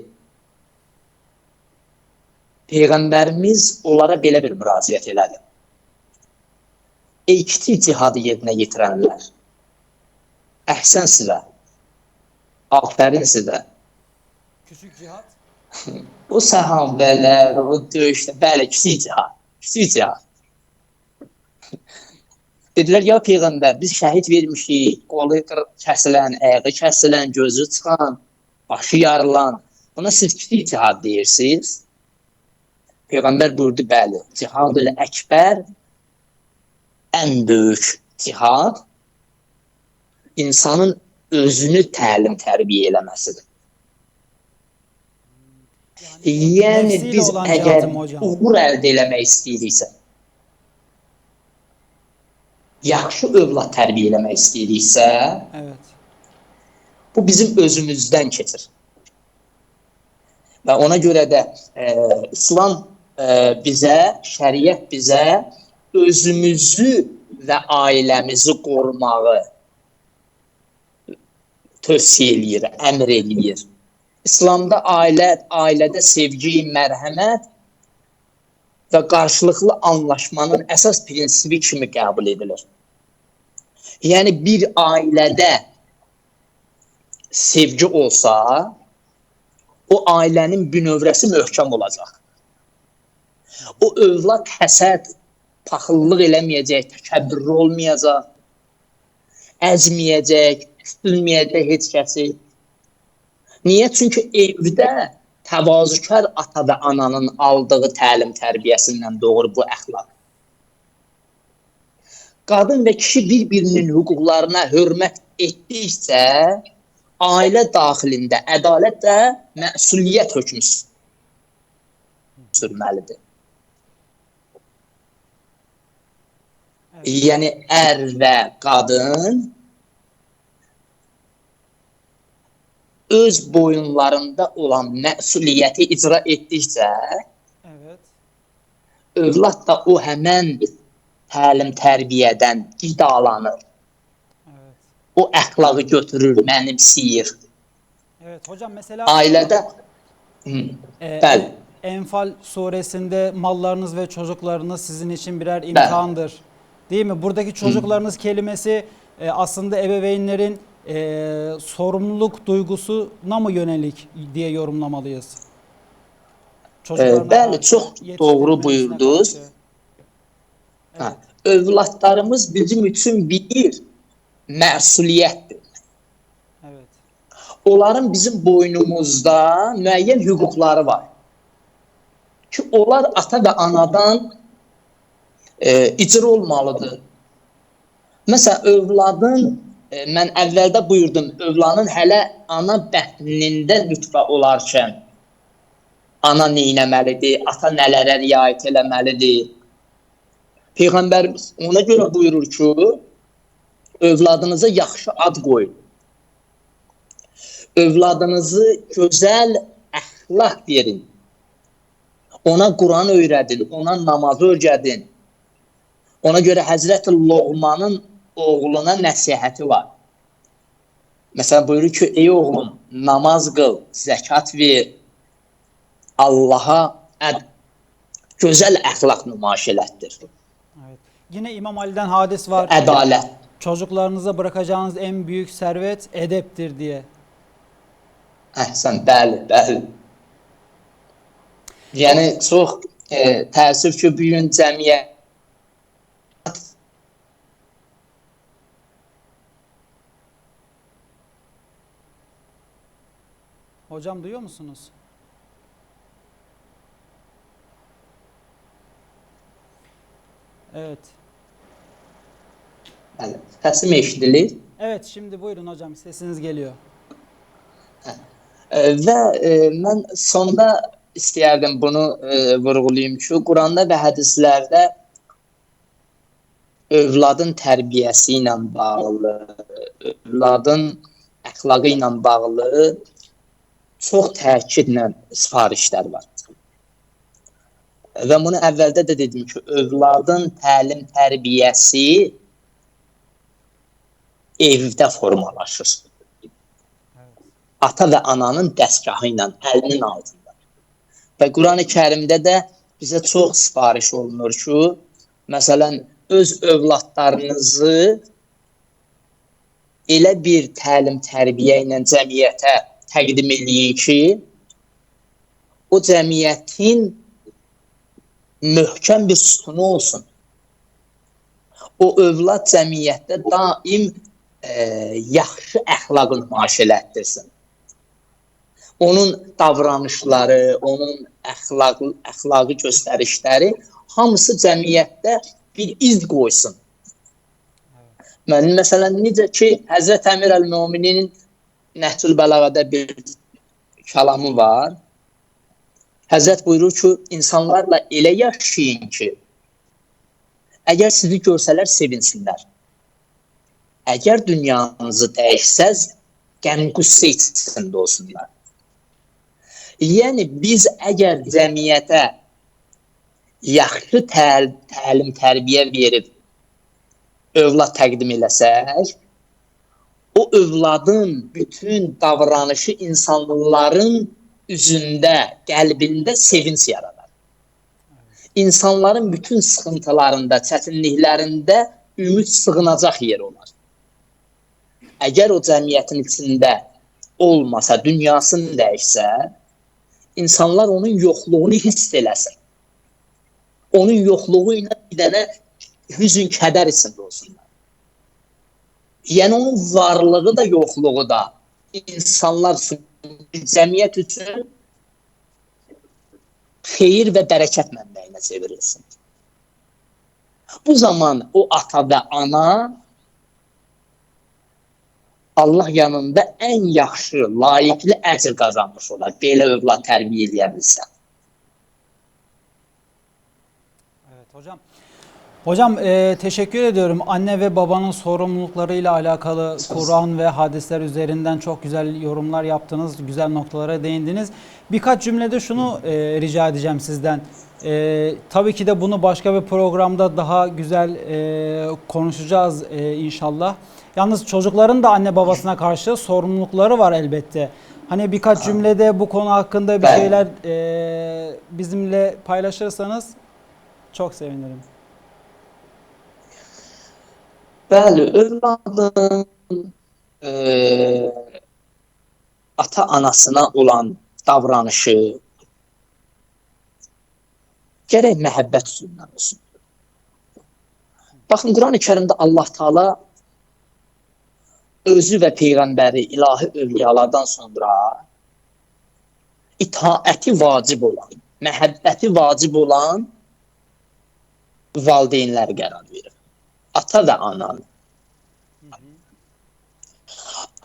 Peyğəmbərimiz onlara belə bir müraciət elədi. Ey kiçik cihadı yerinə yetirənlər, əhsən sizə, afərin sizə. Küçük cihat. Bu səhabələr, o döyüşdə, bəli, kiçik cihad. Kiçik cihad. Dedilər, ya Peyğəmbər, biz şəhid vermişik, qolu kəsilən, ayağı kəsilən, gözü çıxan, başı yarılan. Buna siz kiçik cihad deyirsiniz. Peyğəmbər buyurdu, bəli, cihad-ül əkbər, ən böyük cihad, insanın özünü təlim-tərbiyə eləməsidir. Yəni biz əgər uğur əldə eləmək istəyiriksə, yaxşı övlad tərbiyə eləmək istəyiriksə, evet, bu bizim özümüzdən keçir. Və ona görə də İslam bizə, şəriət bizə özümüzü və ailəmizi qorumağı tövsiyə eləyir, əmr eləyir. İslamda ailədə sevgi, mərhəmət və qarşılıqlı anlaşmanın əsas prinsipi kimi qəbul edilir. Yəni, bir ailədə sevgi olsa, o ailənin bünövrəsi möhkəm olacaq. O övlad həsəd, paxıllıq eləməyəcək, təkəbbürlü olmayacaq, əzməyəcək, üstülməyəcək heç kəsi. Niyə? Çünki evdə təvazükar ata və ananın aldığı təlim tərbiyəsindən doğru bu əxlaq. Qadın və kişi bir-birinin hüquqlarına hörmət etdikcə, ailə daxilində ədalət və məsuliyyət hökmü sürməlidir. Yəni, ər və qadın öz boyunlarında olan məsuliyyəti icra etdikcə, evet, övlad da o həmən təlim-tərbiyədən qidalanır. evet. O əxlaqı götürür, mənimsiyir. Evet hocam, mesela Ailədə bəli. Enfal suresinde mallarınız ve çocuklarınız sizin için birer imtihandır. Değil mi? Buradaki çocuklarınız kelimesi aslında ebeveynlerin sorumluluk duygusuna mı yönelik diye yorumlamalıyız? Bəli, çox doğru buyurdunuz. Evet. Övladlarımız bizim üçün bir məsuliyyətdir. Evet. Onların bizim boynumuzda müəyyən hüquqları var. Ki, onlar ata və anadan icra olmalıdır. Məsələn, övladın, mən əvvəldə buyurdum, övladın hələ ana bətnində nütfə olarkən ana neynəməlidir, ata nələrə riayət eləməlidir. Peyğəmbərimiz ona görə buyurur ki, övladınıza yaxşı ad qoyun. Övladınızı gözəl əxlaq verin. Ona Quran öyrədin, ona namazı öyrədin. Ona görə Həzrəti Loğmanın oğluna nəsihəti var. Məsələn, buyurur ki, ey oğlum, namaz qıl, zəkat ver, Allaha gözəl əxlaq nümayiş elətdir. Evet. Yine İmam Ali'den hadis var. Ədalət. Çocuklarınıza bırakacağınız en büyük servet edeptir diye. Əhsən, bəli, bəli. Yəni, çox təəssüf ki, bu gün cəmiyyət Hocam duyuyor musunuz? Evet. Bəli, səsim eşidilir. Evet, şimdi buyurun hocam, sesiniz geliyor. Və mən sonda istəyərdim bunu vurğulayım ki, Quranda və hədislərdə övladın tərbiyəsi ilə bağlı, övladın əxlaqı ilə bağlı çox təkidlə sifarişlər var. Və bunu əvvəldə də dedim ki, övladın təlim tərbiyəsi evdə formalaşır. Ata və ananın dəstgahı ilə, əlinin altında. Və Qurani-Kərimdə də bizə çox sifariş olunur ki, məsələn, öz övladlarınızı elə bir təlim-tərbiyə ilə cəmiyyətə təqdim eləyin ki, o cəmiyyətin möhkəm bir sütunu olsun. O övlad cəmiyyətdə daim yaxşı əxlaqı nümayiş elətdirsin. Onun davranışları, onun əxlaqı göstərişləri hamısı cəmiyyətdə bir iz qoysun. Məsələn, necə ki, Həzrət Əmir Əl-Möminin Nəhcül Bəlağədə bir kəlamı var. Həzrət buyurur ki, insanlarla elə yaşayın ki, əgər sizi görsələr sevinsinlər. Əgər dünyanızı dəyişsəz, qəm-qüssə içində olsunlar. Yəni, biz əgər cəmiyyətə yaxşı təlim, tərbiyə verib övlad təqdim eləsək, o övladın bütün davranışı insanların üzündə, qəlbində sevinç yaradar. İnsanların bütün sıxıntılarında, çətinliklərində ümid sığınacaq yer olar. Əgər o cəmiyyətin içində olmasa, dünyasını dəyişsə, insanlar onun yoxluğunu hiss eləsin. Onun yoxluğu ilə bir dənə hüzün, kədər içində olsunlar. Yəni, onun varlığı da, yoxluğu da insanlar üçün, cəmiyyət üçün xeyir və bərəkət mənbəyinə çevrilsin. Bu zaman o ata və ana Allah yanında ən yaxşı, layiqli əcr qazanmış olar. Belə övlad tərbiyə eləyə bilsə. Evet hocam. Hocam teşekkür ediyorum. Anne ve babanın sorumluluklarıyla alakalı Kur'an ve hadisler üzerinden çok güzel yorumlar yaptınız. Güzel noktalara değindiniz. Birkaç cümlede şunu rica edeceğim sizden. Tabii ki de bunu başka bir programda daha güzel konuşacağız inşallah. Yalnız çocukların da anne babasına karşı sorumlulukları var elbette. Hani birkaç cümlede bu konu hakkında bir şeyler bizimle paylaşırsanız çok sevinirim. Bəli, övladın ata-anasına olan davranışı gərək məhəbbət üzündən olsun. Baxın, Qurani-Kərimdə Allah Taala özü və Peyğəmbəri, ilahi övliyalardan sonra itaəti vacib olan, məhəbbəti vacib olan valideynlər qərar verir. Ata və ana.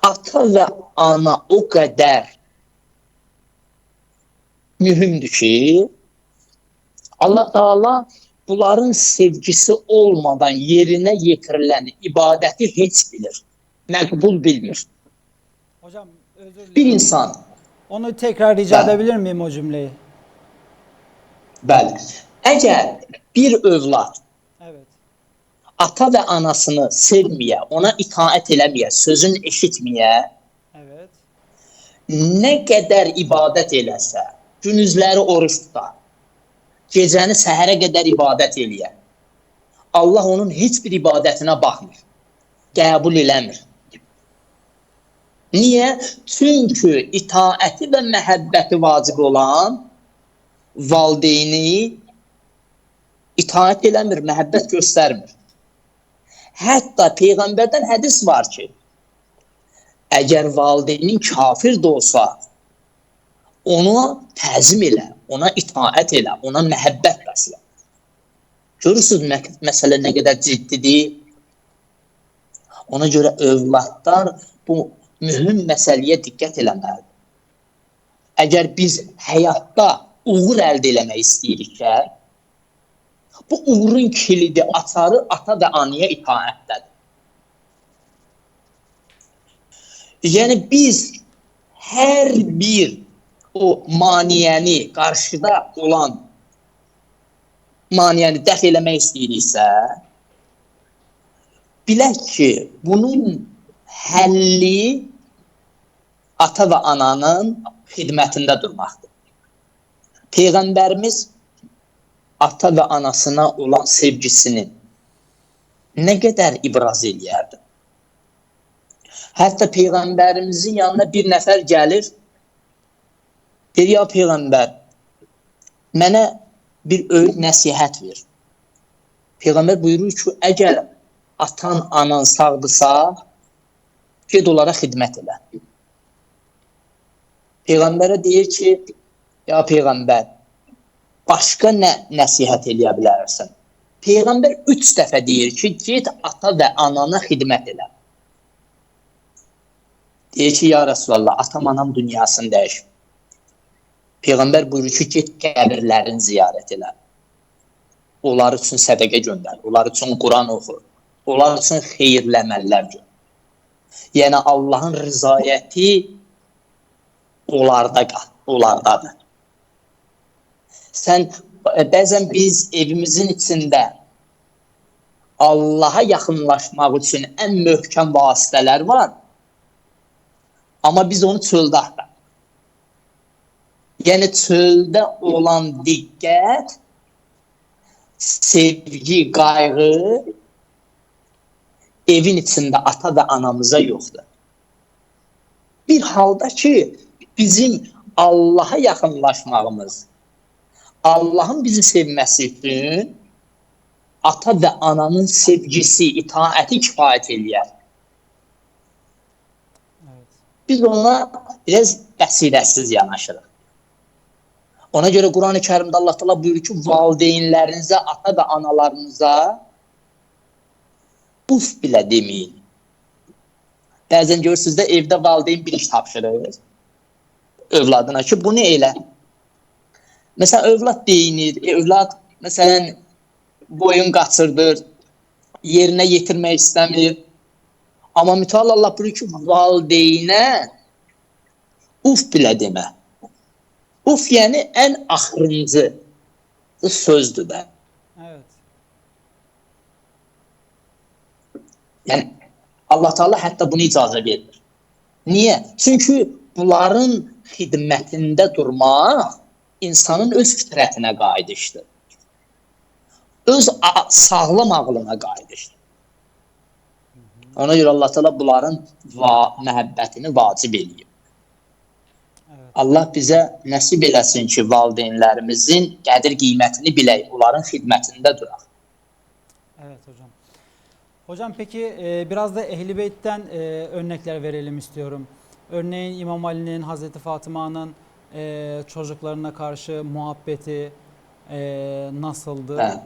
Ata və ana o qədər mühümdür ki, Allah Taala bunların sevgisi olmadan yerinə yetirilən ibadəti heç bilir, məqbul bilmir. Hocam özür dilerim. Bir insan. Onu tekrar rica edebilir miyim o cümleyi? Bəli. Əgər bir övlad Evet. ata və anasını sevməyə, ona itaət eləməyə, sözünü eşitməyə, Evet. nə qədər ibadət eləsə, günüzləri oruç tutar, gecəni səhərə qədər ibadət eləyə, Allah onun heç bir ibadətinə baxmır, qəbul eləmir. Niyə? Çünki itaəti və məhəbbəti vacib olan valideyni itaət eləmir, məhəbbət göstərmir. Hətta Peyğəmbərdən hədis var ki, əgər valideynin kafir də olsa, ona təzim elə, ona itaət elə, ona məhəbbət bəslə. Görürsünüz, məsələ nə qədər ciddidir. Ona görə övladlar bu mühüm məsələyə diqqət eləməlidir. Əgər biz həyatda uğur əldə eləmək istəyiriksə, bu uğurun kilidi, açarı ata və anaya itaətdədir. Yəni biz hər bir o maniyəni, qarşıda olan maniyəni dəf eləmək istəyiriksə, bilək ki, bunun həlli ata və ananın xidmətində durmaqdır. Peyğəmbərimiz ata və anasına olan sevgisini nə qədər ibraz eləyərdi. Hətta Peyğəmbərimizin yanına bir nəfər gəlir, deyir, ya Peyğəmbər, mənə bir öyüd nəsihət ver. Peyğəmbər buyurur ki, əgər atan, anan sağdırsa, ged onlara xidmət elə. Peyğəmbərə deyir ki, ya Peyğəmbər, başqa nə nəsihət eləyə bilərsən? Peyğəmbər 3 dəfə deyir ki, ged ata və anana xidmət elə. Deyir ki, ya Rasulallah, atam, anam dünyasını dəyişib. Peyğəmbər buyurur ki, get qəbirlərini ziyarət elə. Onlar üçün sədəqə göndər, onlar üçün Quran oxu, onlar üçün xeyirli əməllər gör. Yəni, Allahın rızayəti onlardadır. Bəzən biz evimizin içində Allaha yaxınlaşmaq üçün ən möhkəm vasitələr var, amma biz onu çöldə axtarıq. Yəni, çöldə olan diqqət, sevgi, qayğı evin içində ata və anamıza yoxdur. Bir halda ki, bizim Allaha yaxınlaşmağımız, Allahın bizi sevməsi üçün ata və ananın sevgisi, itaəti kifayət eləyər. Biz ona biraz bəsirəsiz yanaşırıq. Ona görə Quran-ı Kərimdə Allah Teala buyurur ki, valideynlərinizə, ata və analarınıza uf bilə deməyin. Bəzən görürsünüz də evdə valideyn bir iş tapşırır övladına ki, bunu elə. Məsələn, övlad deyinir, övlad məsələn boyun qaçırdır, yerinə yetirmək istəmir. Amma mütəal Allah buyurur ki, valideynə uf bilə demə. Uf, yəni ən axırıncı sözdür də. Evet. Yəni, Allah Teala hətta bunu icazə verir. Niyə? Çünki bunların xidmətində durmaq insanın öz fitrətinə qayıdışdır. Öz sağlam ağlına qayıdışdır. Ona görə Allah Teala bunların məhəbbətini vacib eləyir. Allah bizə nəsib eləsin ki, valideynlərimizin qədir qiymətini bilək, onların xidmətində duraq. Evet hocam. Hocam peki biraz da Ehl-i Beyt'ten örnekler verelim istiyorum. Örneğin İmam Ali'nin, Hazreti Fatıma'nın çocuklarına karşı muhabbeti nasıldı?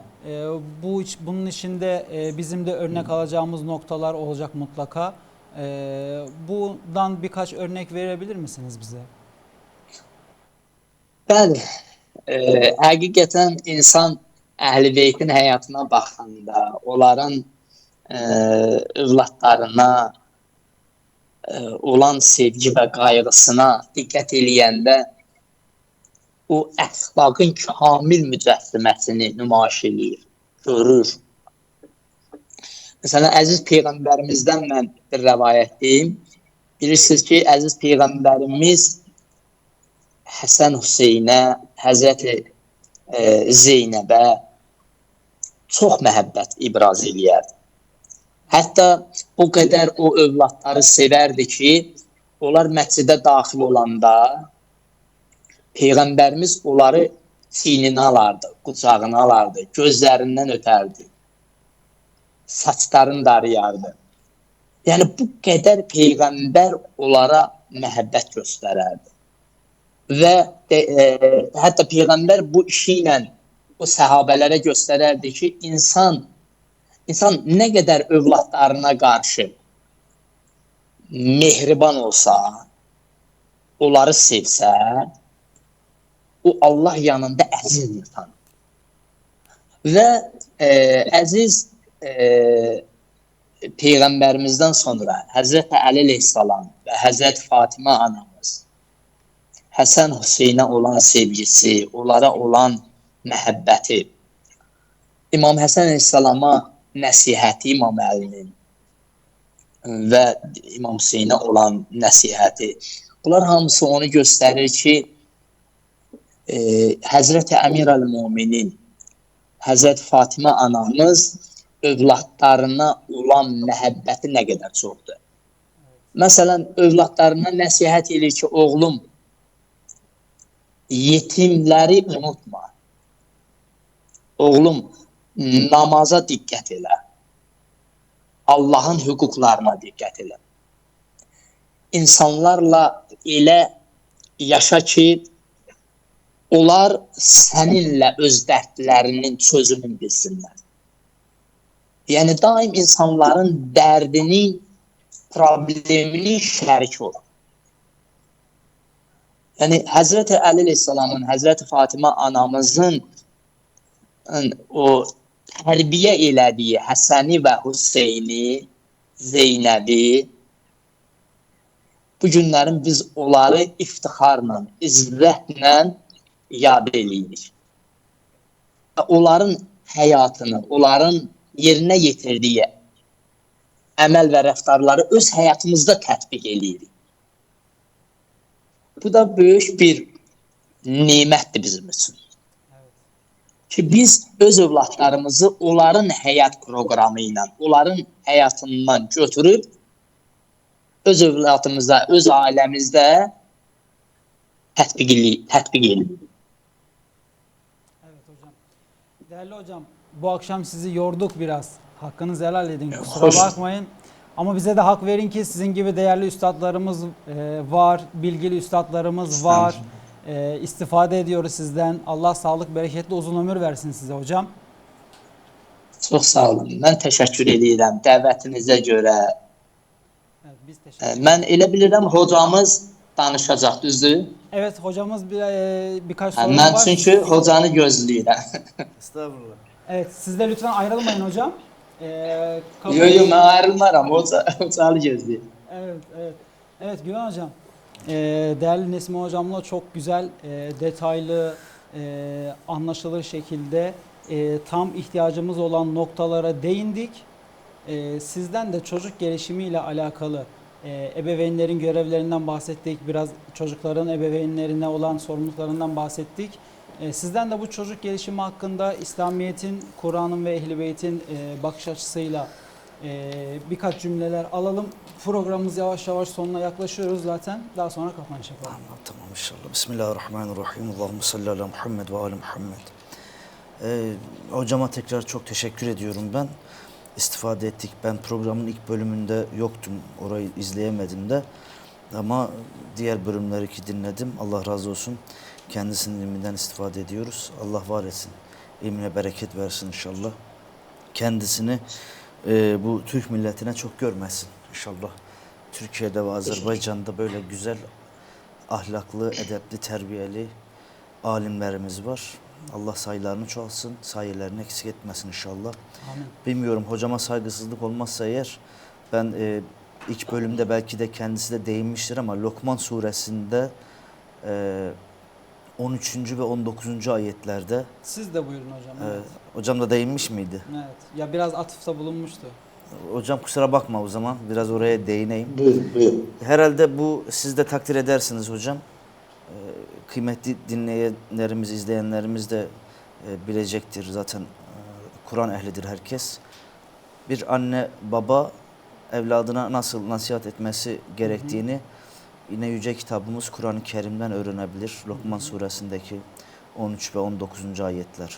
Bunun içinde bizim de örnek alacağımız noktalar olacak mutlaka. Bundan birkaç örnek verebilir misiniz bize? Bəli, həqiqətən insan Əhl-i Beytin həyatına baxanda, onların övladlarına olan sevgi və qayğısına diqqət eləyəndə o əxlaqın kamil mücəssiməsini nümayiş eləyir, görür. Məsələn, əziz Peyğəmbərimizdən mən bir rəvayət deyim. Bilirsiniz ki, əziz Peyğəmbərimiz Həsən Hüseynə, Həzrəti Zeynəbə çox məhəbbət ibraz eləyərdi. Hətta o qədər o övladları sevərdi ki, onlar məscidə daxil olanda Peyğəmbərimiz onları çiyninə alardı, qucağına alardı, gözlərindən ötərdi, saçlarını darıyardı. Yəni, bu qədər Peyğəmbər onlara məhəbbət göstərərdi. Və hətta Peyğəmbər bu işi ilə o səhabələrə göstərərdi ki, insan nə qədər övladlarına qarşı mehriban olsa, onları sevsə, o Allah yanında əzizdir tanır. Və əziz Peyğəmbərimizdən sonra Həzrəti Əli əleyhissalam və Həzrəti Fatimə anamız Həsən Hüseynə olan sevgisi, onlara olan məhəbbəti, İmam Həsən əleyhissalama nəsihəti İmam Əlinin və İmam Hüseynə olan nəsihəti, bunlar hamısı onu göstərir ki, Həzrəti Əmir əl-Müminin, Həzrət Fatimə anamız övladlarına olan məhəbbəti nə qədər çoxdur. Məsələn, övladlarına nəsihət edir ki, oğlum, yetimləri unutma. Oğlum, namaza diqqət elə. Allahın hüquqlarına diqqət elə. İnsanlarla elə yaşa ki, onlar səninlə öz dərdlərinin çözümünü bilsinlər. Yəni, daim insanların dərdinin, probleminin şərik ol. Yəni, Həzrəti Əli əleyhissalamın, Həzrəti Fatimə anamızın o tərbiyə elədiyi Həsəni və Hüseyni, Zeynəbi, bu günlərin biz onları iftixarla, izzətlə yad eləyirik. Onların həyatını, onların yerinə yetirdiyi əməl və rəftarları öz həyatımızda tətbiq eləyirik. Bu da böyük bir nemətdir bizim üçün. Ki biz öz övladlarımızı onların həyat proqramı ilə, onların həyatından götürüb öz övladımıza, öz ailəmizdə tətbiq edirik. Evet hocam. Değerli hocam, bu akşam sizi yorduk biraz. Hakkınızı helal edin. Kusura Hoş. bakmayın. Ama bize de hak verin ki sizin gibi değerli üstadlarımız var, bilgili üstadlarımız var. İstifade ediyoruz sizden. Allah sağlık, bereketli uzun ömür versin size hocam. Çox sağ olun. Mən təşəkkür edirəm dəvətinizə görə. Evet, biz teşekkür Mən elə bilirəm hocamız danışacaq, düzdür? Evet hocamız birkaç sorumuz Mən var. çünki hocanı gözləyirəm. Estağfurullah. Evet, siz de lütfen ayrılmayın hocam. Yox, mən ayrılmaram, hocanı gözləyirəm. Evet, evet. Evet Güven hocam. Değerli Nesmi hocamla çok güzel, detaylı, anlaşılır şekilde tam ihtiyacımız olan noktalara değindik. Sizden de çocuk gelişimiyle alakalı ebeveynlerin görevlerinden bahsettik. Biraz çocukların ebeveynlerine olan sorumluluklarından bahsettik. Sizden de bu çocuk gelişimi hakkında İslamiyet'in, Kur'an'ın ve Ehl-i Beyt'in bakış açısıyla birkaç cümleler alalım. Programımız yavaş yavaş sonuna yaklaşıyoruz zaten. Daha sonra kapanış yapalım. Tamam inşallah. Bismillahirrahmanirrahim. Allahümme salli ala Muhammed ve ala Muhammed. Hocama tekrar çok teşekkür ediyorum ben. İstifade ettik. Ben programın ilk bölümünde yoktum. Orayı izleyemedim de. Ama diğer bölümleri ki dinledim. Allah razı olsun. Kendisinin ilminden istifade ediyoruz. Allah var etsin. İlmine bereket versin inşallah. Kendisini bu Türk milletine çok görmesin inşallah. Türkiye'de ve Azerbaycan'da böyle güzel, ahlaklı, edepli, terbiyeli alimlerimiz var. Allah sayılarını çoğalsın, sayılarını eksik etmesin inşallah. Amin. Bilmiyorum, hocama saygısızlık olmazsa eğer, ben ilk bölümde belki de kendisi de değinmiştir ama Lokman suresinde 13. ve 19. ayetlerde Siz de buyurun hocam. Evet. hocam da değinmiş miydi? Evet. Ya biraz atıfta bulunmuştu. Hocam kusura bakma o zaman, biraz oraya değineyim. Buyur. Herhalde bu siz de takdir edersiniz hocam. Kıymetli dinleyenlerimiz, izleyenlerimiz de bilecektir zaten. Kur'an ehlidir herkes. Bir anne baba evladına nasıl nasihat etmesi gerektiğini yine yüce kitabımız Kur'an-ı Kerim'den öğrenebilir. Lokman suresindeki 13 ve 19. ayetler.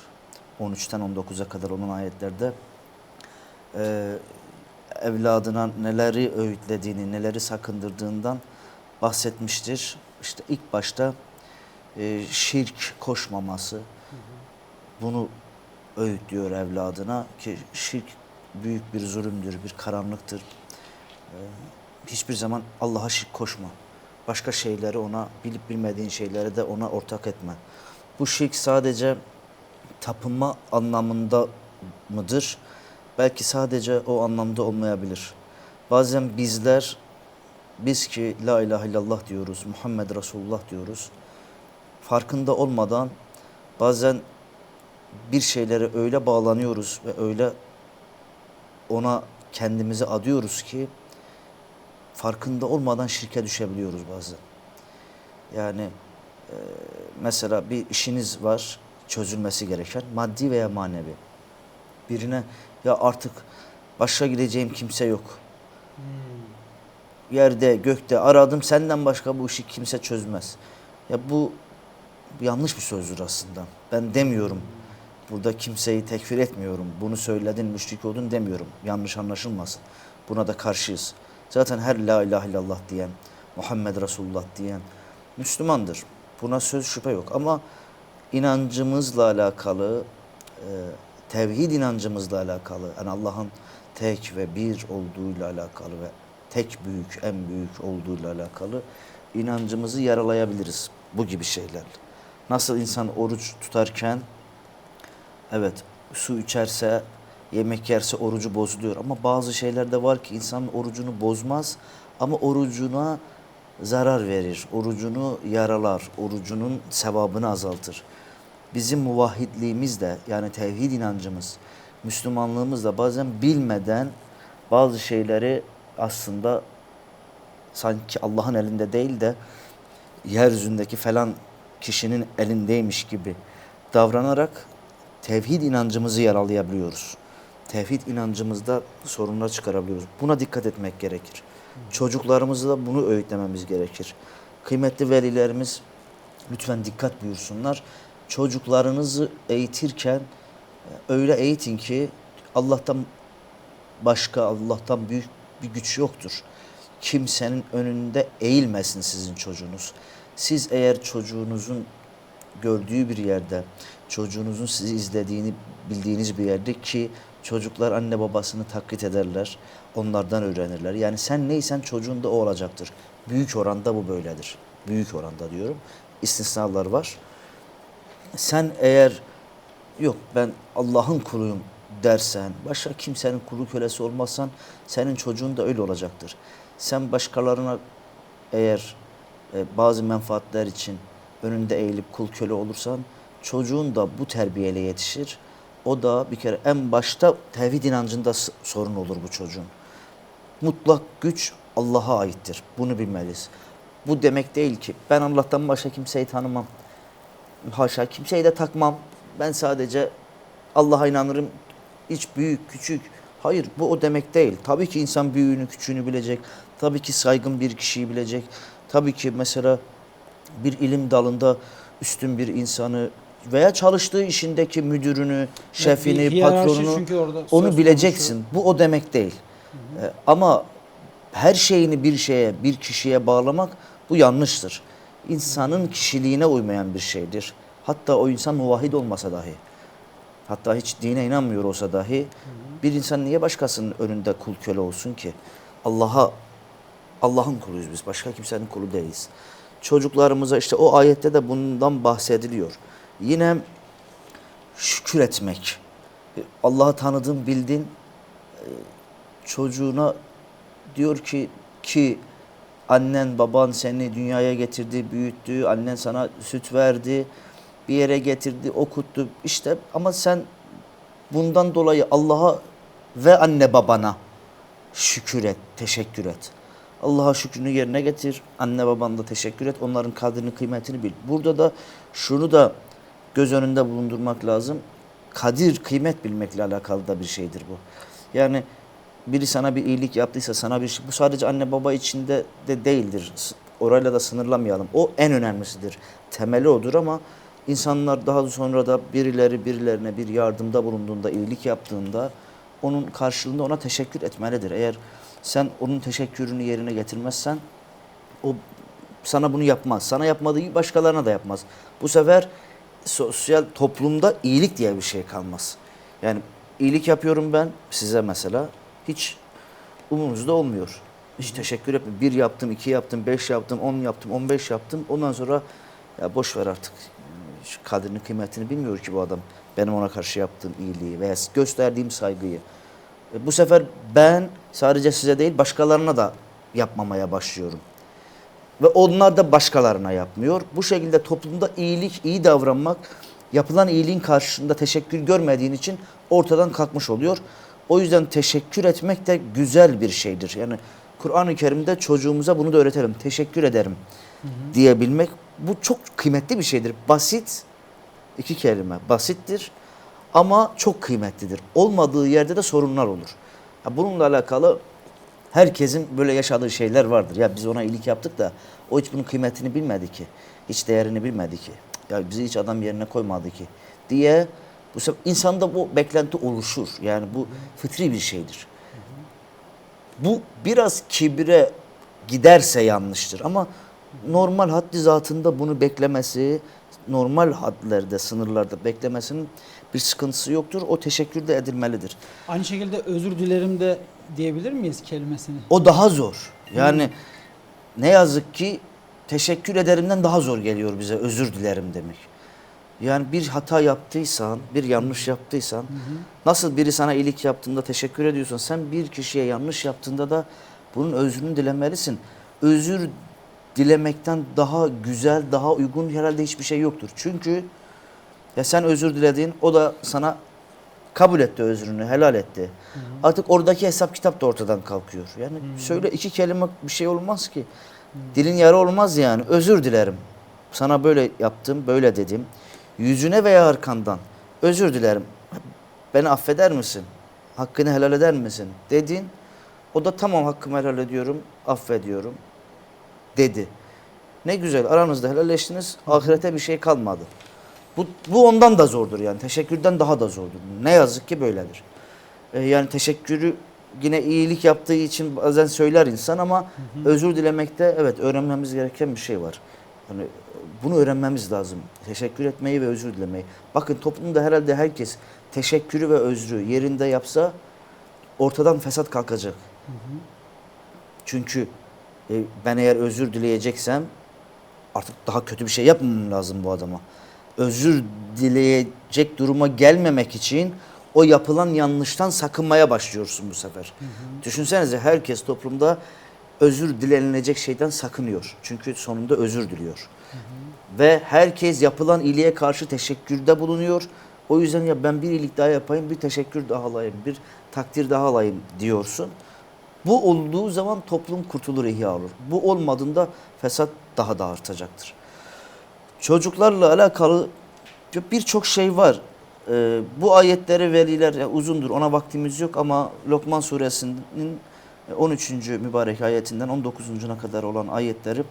13'ten 19'a kadar olan ayetlerde evladına neleri öğütlediğini, neleri sakındırdığından bahsetmiştir. İşte ilk başta şirk koşmaması, bunu öğütlüyor evladına ki şirk büyük bir zulümdür, bir karanlıktır. Hiçbir zaman Allah'a şirk koşma. Başka şeyleri ona, bilip bilmediğin şeyleri de ona ortak etme. Bu şirk sadece tapınma anlamında mıdır? Belki sadece o anlamda olmayabilir. Bazen biz ki la ilahe illallah diyoruz, Muhammed Resulullah diyoruz. farkında olmadan bazen bir şeylere öyle bağlanıyoruz ve öyle ona kendimizi adıyoruz ki farkında olmadan şirke düşebiliyoruz bazen. Yani mesela bir işiniz var, çözülmesi gereken, maddi veya manevi. Birine ya artık başka gideceğim kimse yok. Yerde gökte aradım, senden başka bu işi kimse çözmez. Ya bu yanlış bir sözdür aslında. Ben demiyorum. Burada kimseyi tekfir etmiyorum. Bunu söyledin, müşrik oldun demiyorum. Yanlış anlaşılmasın. Buna da karşıyız. Zaten her la ilahe illallah diyen, Muhammed Resulullah diyen Müslümandır. Buna söz şüphe yok. Ama inancımızla alakalı, tevhid inancımızla alakalı, yani Allah'ın tek ve bir olduğuyla alakalı ve tek büyük, en büyük olduğuyla alakalı inancımızı yaralayabiliriz bu gibi şeylerle. Nasıl insan oruç tutarken, evet su içerse, yemek yerse orucu bozuluyor. Ama bazı şeyler de var ki insanın orucunu bozmaz ama orucuna zarar verir, orucunu yaralar, orucunun sevabını azaltır. Bizim muvahhidliğimiz de, yani tevhid inancımız, Müslümanlığımız da bazen bilmeden bazı şeyleri aslında sanki Allah'ın elinde değil de yeryüzündeki falan kişinin elindeymiş gibi davranarak tevhid inancımızı yaralayabiliyoruz. Tevhid inancımızda sorunlar çıkarabiliyoruz. Buna dikkat etmek gerekir. Çocuklarımızı da bunu öğütlememiz gerekir. Kıymetli velilerimiz lütfen dikkat buyursunlar. Çocuklarınızı eğitirken öyle eğitin ki Allah'tan başka, Allah'tan büyük bir güç yoktur. Kimsenin önünde eğilmesin sizin çocuğunuz. Siz eğer çocuğunuzun gördüğü bir yerde, çocuğunuzun sizi izlediğini bildiğiniz bir yerde, ki çocuklar anne babasını taklit ederler, onlardan öğrenirler. Yani sen neysen çocuğun da o olacaktır. Büyük oranda bu böyledir. Büyük oranda diyorum. İstisnalar var. Sen eğer yok ben Allah'ın kuluyum dersen, başka kimsenin kulu kölesi olmazsan senin çocuğun da öyle olacaktır. Sen başkalarına eğer bazı menfaatler için önünde eğilip kul köle olursan çocuğun da bu terbiyeyle yetişir. O da bir kere en başta tevhid inancında sorun olur bu çocuğun. Mutlak güç Allah'a aittir. Bunu bilmeliyiz. Bu demek değil ki ben Allah'tan başka kimseyi tanımam. Haşa kimseyi de takmam. Ben sadece Allah'a inanırım. Hiç büyük, küçük. Hayır bu o demek değil. Tabii ki insan büyüğünü, küçüğünü bilecek. Tabii ki saygın bir kişiyi bilecek. Tabii ki mesela bir ilim dalında üstün bir insanı veya çalıştığı işindeki müdürünü, şefini, hiyerarşi patronunu çünkü orada söz onu konusu. bileceksin. Bu o demek değil. Ama her şeyini bir şeye, bir kişiye bağlamak bu yanlıştır. İnsanın kişiliğine uymayan bir şeydir. Hatta o insan muvahhid olmasa dahi, hatta hiç dine inanmıyor olsa dahi bir insan niye başkasının önünde kul köle olsun ki? Allah'ın kuluyuz biz. Başka kimsenin kulu değiliz. Çocuklarımıza işte o ayette de bundan bahsediliyor. Yine şükür etmek. Allah'ı tanıdın, bildin. Çocuğuna diyor ki annen baban seni dünyaya getirdi, büyüttü, annen sana süt verdi, bir yere getirdi, okuttu. İşte ama sen bundan dolayı Allah'a ve anne babana şükür et, teşekkür et. Allah'a şükrünü yerine getir. Anne babana da teşekkür et. Onların kadrini, kıymetini bil. Burada da şunu da göz önünde bulundurmak lazım. Kadir, kıymet bilmekle alakalı da bir şeydir bu. Yani biri sana bir iyilik yaptıysa, sana bir şey, bu sadece anne baba içinde de değildir. Orayla da sınırlamayalım. O en önemlisidir. Temeli odur ama insanlar daha sonra da birilerine bir yardımda bulunduğunda, iyilik yaptığında onun karşılığında ona teşekkür etmelidir. Eğer sen onun teşekkürünü yerine getirmezsen o sana bunu yapmaz. Sana yapmadığı gibi başkalarına da yapmaz. Bu sefer sosyal toplumda iyilik diye bir şey kalmaz. Yani iyilik yapıyorum ben size mesela. Hiç umurunuzda olmuyor. Hiç teşekkür etmiyorum. 1 yaptım, 2 yaptım, 5 yaptım, 10 yaptım, 15 yaptım. Ondan sonra ya boş ver artık. Şu kadrini, kıymetini bilmiyor ki bu adam. Benim ona karşı yaptığım iyiliği veya gösterdiğim saygıyı. Bu sefer ben sadece size değil başkalarına da yapmamaya başlıyorum. ve onlar da başkalarına yapmıyor. Bu şekilde toplumda iyilik, iyi davranmak, yapılan iyiliğin karşısında teşekkür görmediğin için ortadan kalkmış oluyor. O yüzden teşekkür etmek de güzel bir şeydir. Yani Kur'an-ı Kerim'de çocuğumuza bunu da öğretelim. Teşekkür ederim diyebilmek, bu çok kıymetli bir şeydir. Basit, iki kelime, basittir ama çok kıymetlidir. Olmadığı yerde de sorunlar olur. Bununla alakalı herkesin böyle yaşadığı şeyler vardır. Ya biz ona iyilik yaptık da o hiç bunun kıymetini bilmedi ki. Hiç değerini bilmedi ki. Ya bizi hiç adam yerine koymadı ki diye bu sefer insanda bu beklenti oluşur. Yani bu fıtri bir şeydir. Bu biraz kibre giderse yanlıştır ama normal haddi zatında bunu beklemesi, normal hadlerde, sınırlarda beklemesinin bir sıkıntısı yoktur. O teşekkür de edilmelidir. Aynı şekilde özür dilerim de diyebilir miyiz kelimesini? O daha zor. Yani ne yazık ki teşekkür ederimden daha zor geliyor bize özür dilerim demek. Yani bir hata yaptıysan, bir yanlış yaptıysan, nasıl biri sana iyilik yaptığında teşekkür ediyorsan, sen bir kişiye yanlış yaptığında da bunun özrünü dilemelisin. Özür dilemekten daha güzel, daha uygun herhalde hiçbir şey yoktur. Çünkü ya sen özür diledin, o da sana kabul etti özrünü, helal etti. Artık oradaki hesap kitap da ortadan kalkıyor. Yani söyle iki kelime bir şey olmaz ki. Dilin yarı olmaz yani. Özür dilerim. Sana böyle yaptım, böyle dedim. Yüzüne veya arkandan özür dilerim. Beni affeder misin? Hakkını helal eder misin? Dedin. O da tamam hakkımı helal ediyorum, affediyorum dedi. Ne güzel aranızda helalleştiniz. Ahirete bir şey kalmadı. Bu ondan da zordur yani. Teşekkürden daha da zordur. Ne yazık ki böyledir. Yani teşekkürü yine iyilik yaptığı için bazen söyler insan ama özür dilemekte evet öğrenmemiz gereken bir şey var. Yani bunu öğrenmemiz lazım. Teşekkür etmeyi ve özür dilemeyi. Bakın toplumda herhalde herkes teşekkürü ve özrü yerinde yapsa ortadan fesat kalkacak. Çünkü ben eğer özür dileyeceksem artık daha kötü bir şey yapmamam lazım bu adama. Özür dileyecek duruma gelmemek için o yapılan yanlıştan sakınmaya başlıyorsun bu sefer. Düşünsenize herkes toplumda özür dilenilecek şeyden sakınıyor. Çünkü sonunda özür diliyor. Ve herkes yapılan iyiliğe karşı teşekkürde bulunuyor. O yüzden ya ben bir iyilik daha yapayım, bir teşekkür daha alayım, bir takdir daha alayım diyorsun. Bu olduğu zaman toplum kurtulur, ihya olur. Bu olmadığında fesat daha da artacaktır. Çocuklarla alakalı birçok şey var. Bu ayetleri veliler uzundur, ona vaktimiz yok ama Lokman suresinin 13. mübarek ayetinden 19'una kadar olan ayetleri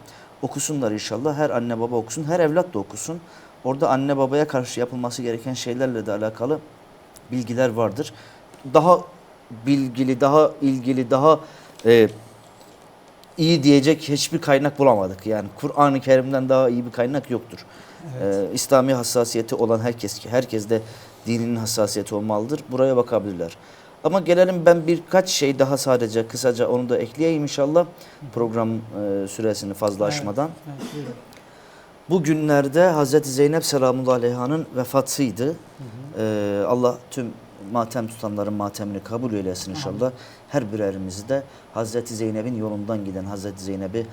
okusunlar inşallah. Her anne baba okusun, her evlat da okusun. Orada anne babaya karşı yapılması gereken şeylerle de alakalı bilgiler vardır. Daha bilgili, daha ilgili, daha iyi diyecek hiçbir kaynak bulamadık. Yani Kur'an-ı Kerim'den daha iyi bir kaynak yoktur. Evet. İslami hassasiyeti olan herkes de dininin hassasiyeti olmalıdır. Buraya bakabilirler. Ama gelelim ben birkaç şey daha sadece kısaca onu da ekleyeyim inşallah program süresini fazla aşmadan. Evet, buyurun. Bu günlerde Hazreti Zeynep selamullahi aleyha'nın vefatıydı. Allah tüm matem tutanların matemini kabul eylesin inşallah. Her birerimizi de Hazreti Zeynep'in yolundan giden Hazreti Zeynep'i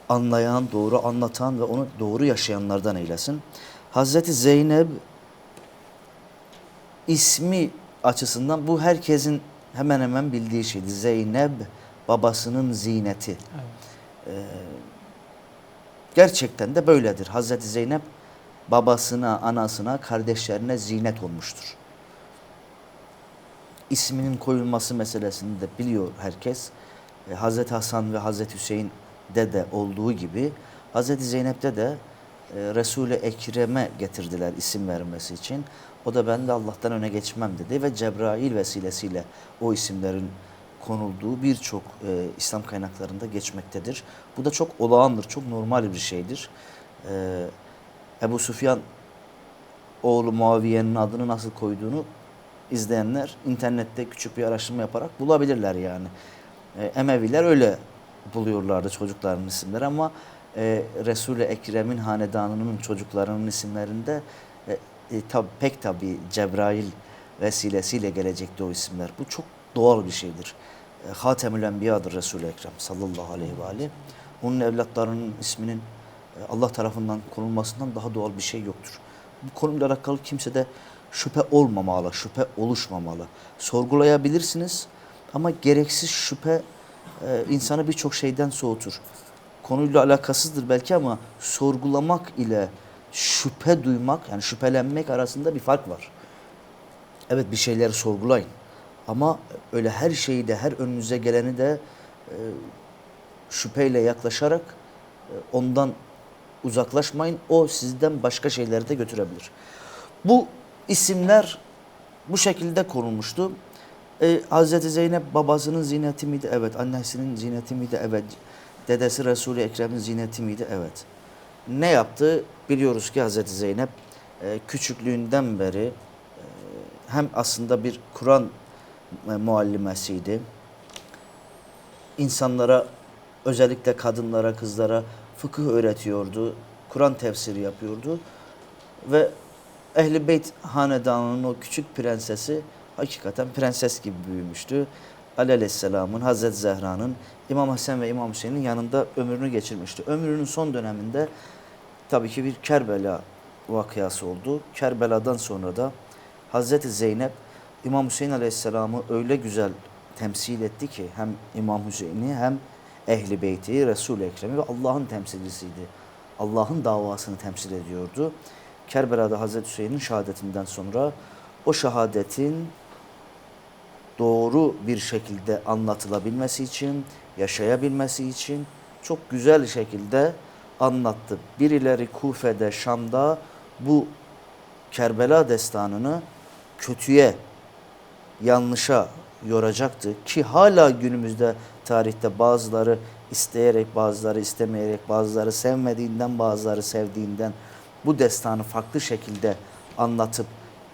anlayan, doğru anlatan ve onu doğru yaşayanlardan eylesin. Hazreti Zeynep ismi açısından bu herkesin hemen hemen bildiği şeydi. Zeynep babasının zineti. Evet. Gerçekten de böyledir. Hazreti Zeynep babasına, anasına, kardeşlerine zinet olmuştur. İsminin koyulması meselesini de biliyor herkes. Hazreti Hasan ve Hazreti Hüseyin'de de olduğu gibi Hazreti Zeynep'te de Resul-i Ekrem'e getirdiler isim vermesi için. O da ben de Allah'tan öne geçmem dedi ve Cebrail vesilesiyle o isimlerin konulduğu birçok İslam kaynaklarında geçmektedir. Bu da çok olağandır, çok normal bir şeydir. Ebu Süfyan oğlu Muaviye'nin adını nasıl koyduğunu izleyenler internette küçük bir araştırma yaparak bulabilirler yani. Emeviler öyle buluyorlardı çocuklarının isimleri ama Resul-i Ekrem'in hanedanının çocuklarının isimlerinde pek tabi Cebrail vesilesiyle gelecekti o isimler. Bu çok doğal bir şeydir. Hatemül Enbiya'dır Resul-i Ekrem sallallahu aleyhi ve aleyh. onun evlatlarının isminin Allah tarafından konulmasından daha doğal bir şey yoktur. Bu konuyla alakalı kimsede şüphe olmamalı, şüphe oluşmamalı. Sorgulayabilirsiniz ama gereksiz şüphe insanı birçok şeyden soğutur. Konuyla alakasızdır belki ama sorgulamak ile şüphe duymak, yani şüphelenmek arasında bir fark var. Evet, bir şeyleri sorgulayın ama öyle her şeyi de, her önünüze geleni de şüpheyle yaklaşarak ondan uzaklaşmayın. O sizden başka şeyleri de götürebilir. Bu isimler bu şekilde konulmuştu. Hazreti Zeynep babasının ziyneti miydi? Evet. Annesinin ziyneti miydi? Evet. Dedesi Resul-i Ekrem'in ziyneti miydi? Evet. Ne yaptı? Biliyoruz ki Hazreti Zeynep küçüklüğünden beri hem aslında bir Kur'an muallimesiydi. İnsanlara, özellikle kadınlara, kızlara fıkıh öğretiyordu. Kur'an tefsiri yapıyordu. Ve Ehl-i Beyt hanedanının o küçük prensesi hakikaten prenses gibi büyümüştü. Ali Aleyhisselam'ın, Hazreti Zehra'nın, İmam Hasan ve İmam Hüseyin'in yanında ömrünü geçirmişti. Ömrünün son döneminde tabii ki bir Kerbela vakıası oldu. Kerbela'dan sonra da Hazreti Zeynep İmam Hüseyin Aleyhisselam'ı öyle güzel temsil etti ki hem İmam Hüseyin'i hem Ehl-i Beyt'i, Resul-i Ekrem'i ve Allah'ın temsilcisiydi. Allah'ın davasını temsil ediyordu. Kerbela'da Hazreti Hüseyin'in şehadetinden sonra o şehadetin doğru bir şekilde anlatılabilmesi için, yaşayabilmesi için çok güzel şekilde anlattı. Birileri Kufe'de, Şam'da bu Kerbela destanını kötüye, yanlışa yoracaktı ki hala günümüzde tarihte bazıları isteyerek, bazıları istemeyerek, bazıları sevmediğinden, bazıları sevdiğinden bu destanı farklı şekilde anlatıp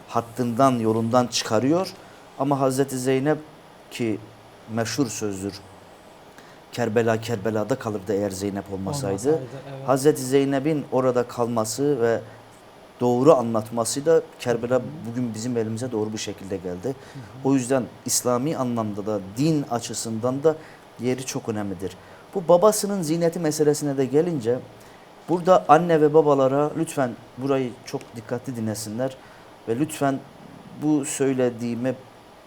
hattından, yolundan çıkarıyor. Ama Hazreti Zeynep ki meşhur sözdür, Kerbela Kerbela'da kalırdı eğer Zeynep olmasaydı. Evet. Hazreti Zeynep'in orada kalması ve doğru anlatması da Kerbela bugün bizim elimize doğru bir şekilde geldi. O yüzden İslami anlamda da din açısından da yeri çok önemlidir. Bu babasının ziyneti meselesine de gelince burada anne ve babalara lütfen burayı çok dikkatli dinlesinler ve lütfen bu söylediğime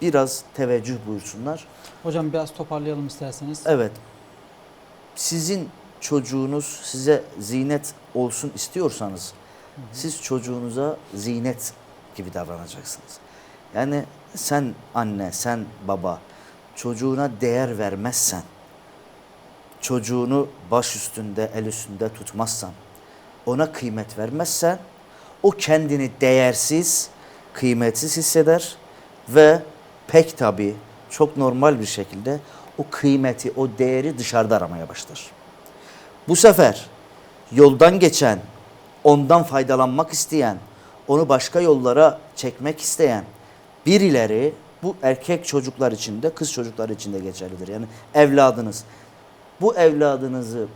biraz teveccüh buyursunlar. Hocam biraz toparlayalım isterseniz. Evet, sizin çocuğunuz size ziynet olsun istiyorsanız siz çocuğunuza ziynet gibi davranacaksınız. Yani sen anne, sen baba çocuğuna değer vermezsen, çocuğunu baş üstünde, el üstünde tutmazsan, ona kıymet vermezsen o kendini değersiz, kıymetsiz hisseder ve pek tabii çok normal bir şekilde o kıymeti, o değeri dışarıda aramaya başlar. Bu sefer yoldan geçen, ondan faydalanmak isteyen, onu başka yollara çekmek isteyen birileri, bu erkek çocuklar için de kız çocuklar için de geçerlidir. Yani evladınız, bu evladınızı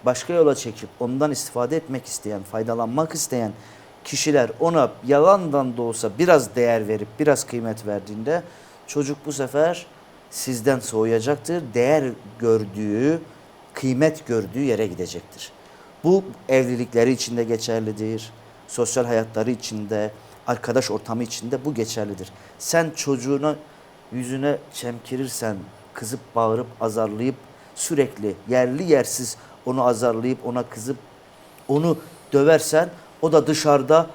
başka yola çekip ondan istifade etmek isteyen, faydalanmak isteyen kişiler ona yalandan da olsa biraz değer verip biraz kıymet verdiğinde çocuk bu sefer sizden soğuyacaktır. Değer gördüğü, kıymet gördüğü yere gidecektir. Bu evlilikleri içinde geçerlidir. Sosyal hayatları içinde, arkadaş ortamı içinde bu geçerlidir. Sen çocuğuna yüzüne çemkirirsen, kızıp bağırıp azarlayıp sürekli yerli yersiz onu azarlayıp ona kızıp onu döversen o da dışarıda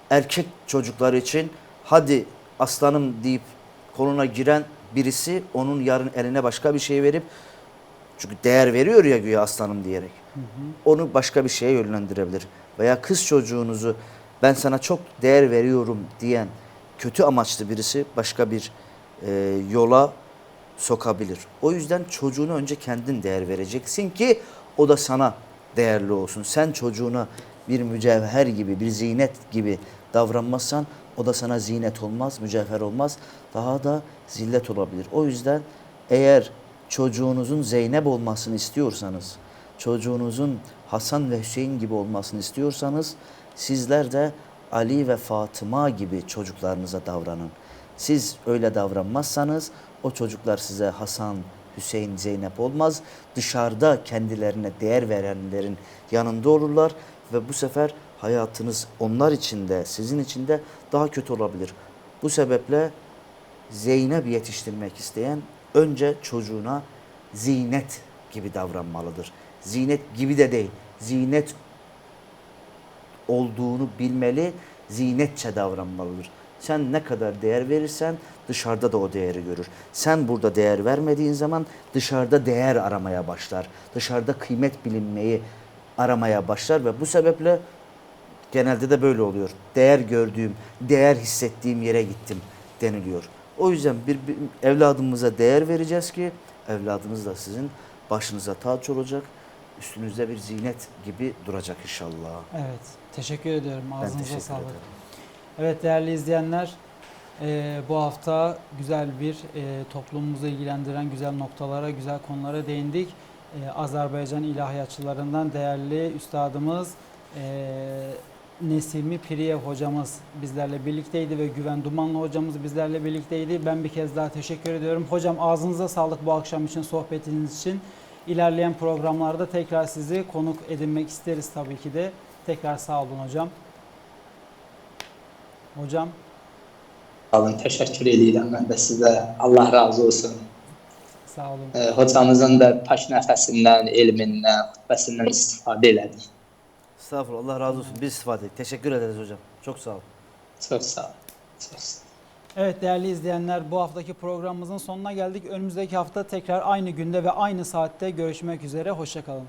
erkek çocuklar için hadi aslanım deyip koluna giren birisi onun yarın eline başka bir şey verip çünkü değer veriyor ya güya aslanım diyerek. Onu başka bir şeye yönlendirebilir. Veya kız çocuğunuzu ben sana çok değer veriyorum diyen kötü amaçlı birisi başka bir yola sokabilir. O yüzden çocuğuna önce kendin değer vereceksin ki o da sana değerli olsun. Sen çocuğuna bir mücevher gibi, bir ziynet gibi davranmazsan o da sana ziynet olmaz, mücevher olmaz. Daha da zillet olabilir. O yüzden eğer çocuğunuzun Zeynep olmasını istiyorsanız, çocuğunuzun Hasan ve Hüseyin gibi olmasını istiyorsanız sizler de Ali ve Fatıma gibi çocuklarınıza davranın. Siz öyle davranmazsanız o çocuklar size Hasan, Hüseyin, Zeynep olmaz. Dışarıda kendilerine değer verenlerin yanında olurlar ve bu sefer hayatınız onlar için de sizin için de daha kötü olabilir. Bu sebeple Zeynep yetiştirmek isteyen önce çocuğuna zinet gibi davranmalıdır. Zinet gibi de değil, zinet olduğunu bilmeli, zinetçe davranmalıdır. Sen ne kadar değer verirsen dışarıda da o değeri görür. Sen burada değer vermediğin zaman dışarıda değer aramaya başlar. Dışarıda kıymet bilinmeyi aramaya başlar ve bu sebeple genelde de böyle oluyor. Değer gördüğüm, değer hissettiğim yere gittim deniliyor. O yüzden bir evladımıza değer vereceğiz ki evladınız da sizin başınıza taç olacak, üstünüzde bir zinet gibi duracak inşallah. Evet, teşekkür ediyorum. Ben Ağzınıza teşekkür sağlık. ederim. Evet değerli izleyenler, bu hafta güzel bir toplumumuzu ilgilendiren güzel noktalara, güzel konulara değindik. Azerbaycan ilahiyatçılarından değerli üstadımız Nesimi Piriyev hocamız bizlerle birlikteydi ve Güven Dumanlı hocamız bizlerle birlikteydi. Ben bir kez daha teşekkür ediyorum. Hocam ağzınıza sağlık bu akşam için, sohbetiniz için. İlerleyen programlarda tekrar sizi konuk edinmek isteriz tabii ki de. Tekrar sağ olun hocam. Hocam. Sağ olun, teşekkür edirəm mən də sizə. Allah razı olsun. Sağ olun. Hocamızın da paş nəfəsindən, elmindən, xutbəsindən istifadə elədik. Estağfurullah, Allah razı olsun. Biz istifade ettik. Teşekkür ederiz hocam. Çok sağ olun. Çox sağ olun. Çox sağ olun. Evet değerli izleyenler, bu haftaki programımızın sonuna geldik. Önümüzdeki hafta tekrar aynı günde ve aynı saatte görüşmek üzere. Hoşça kalın.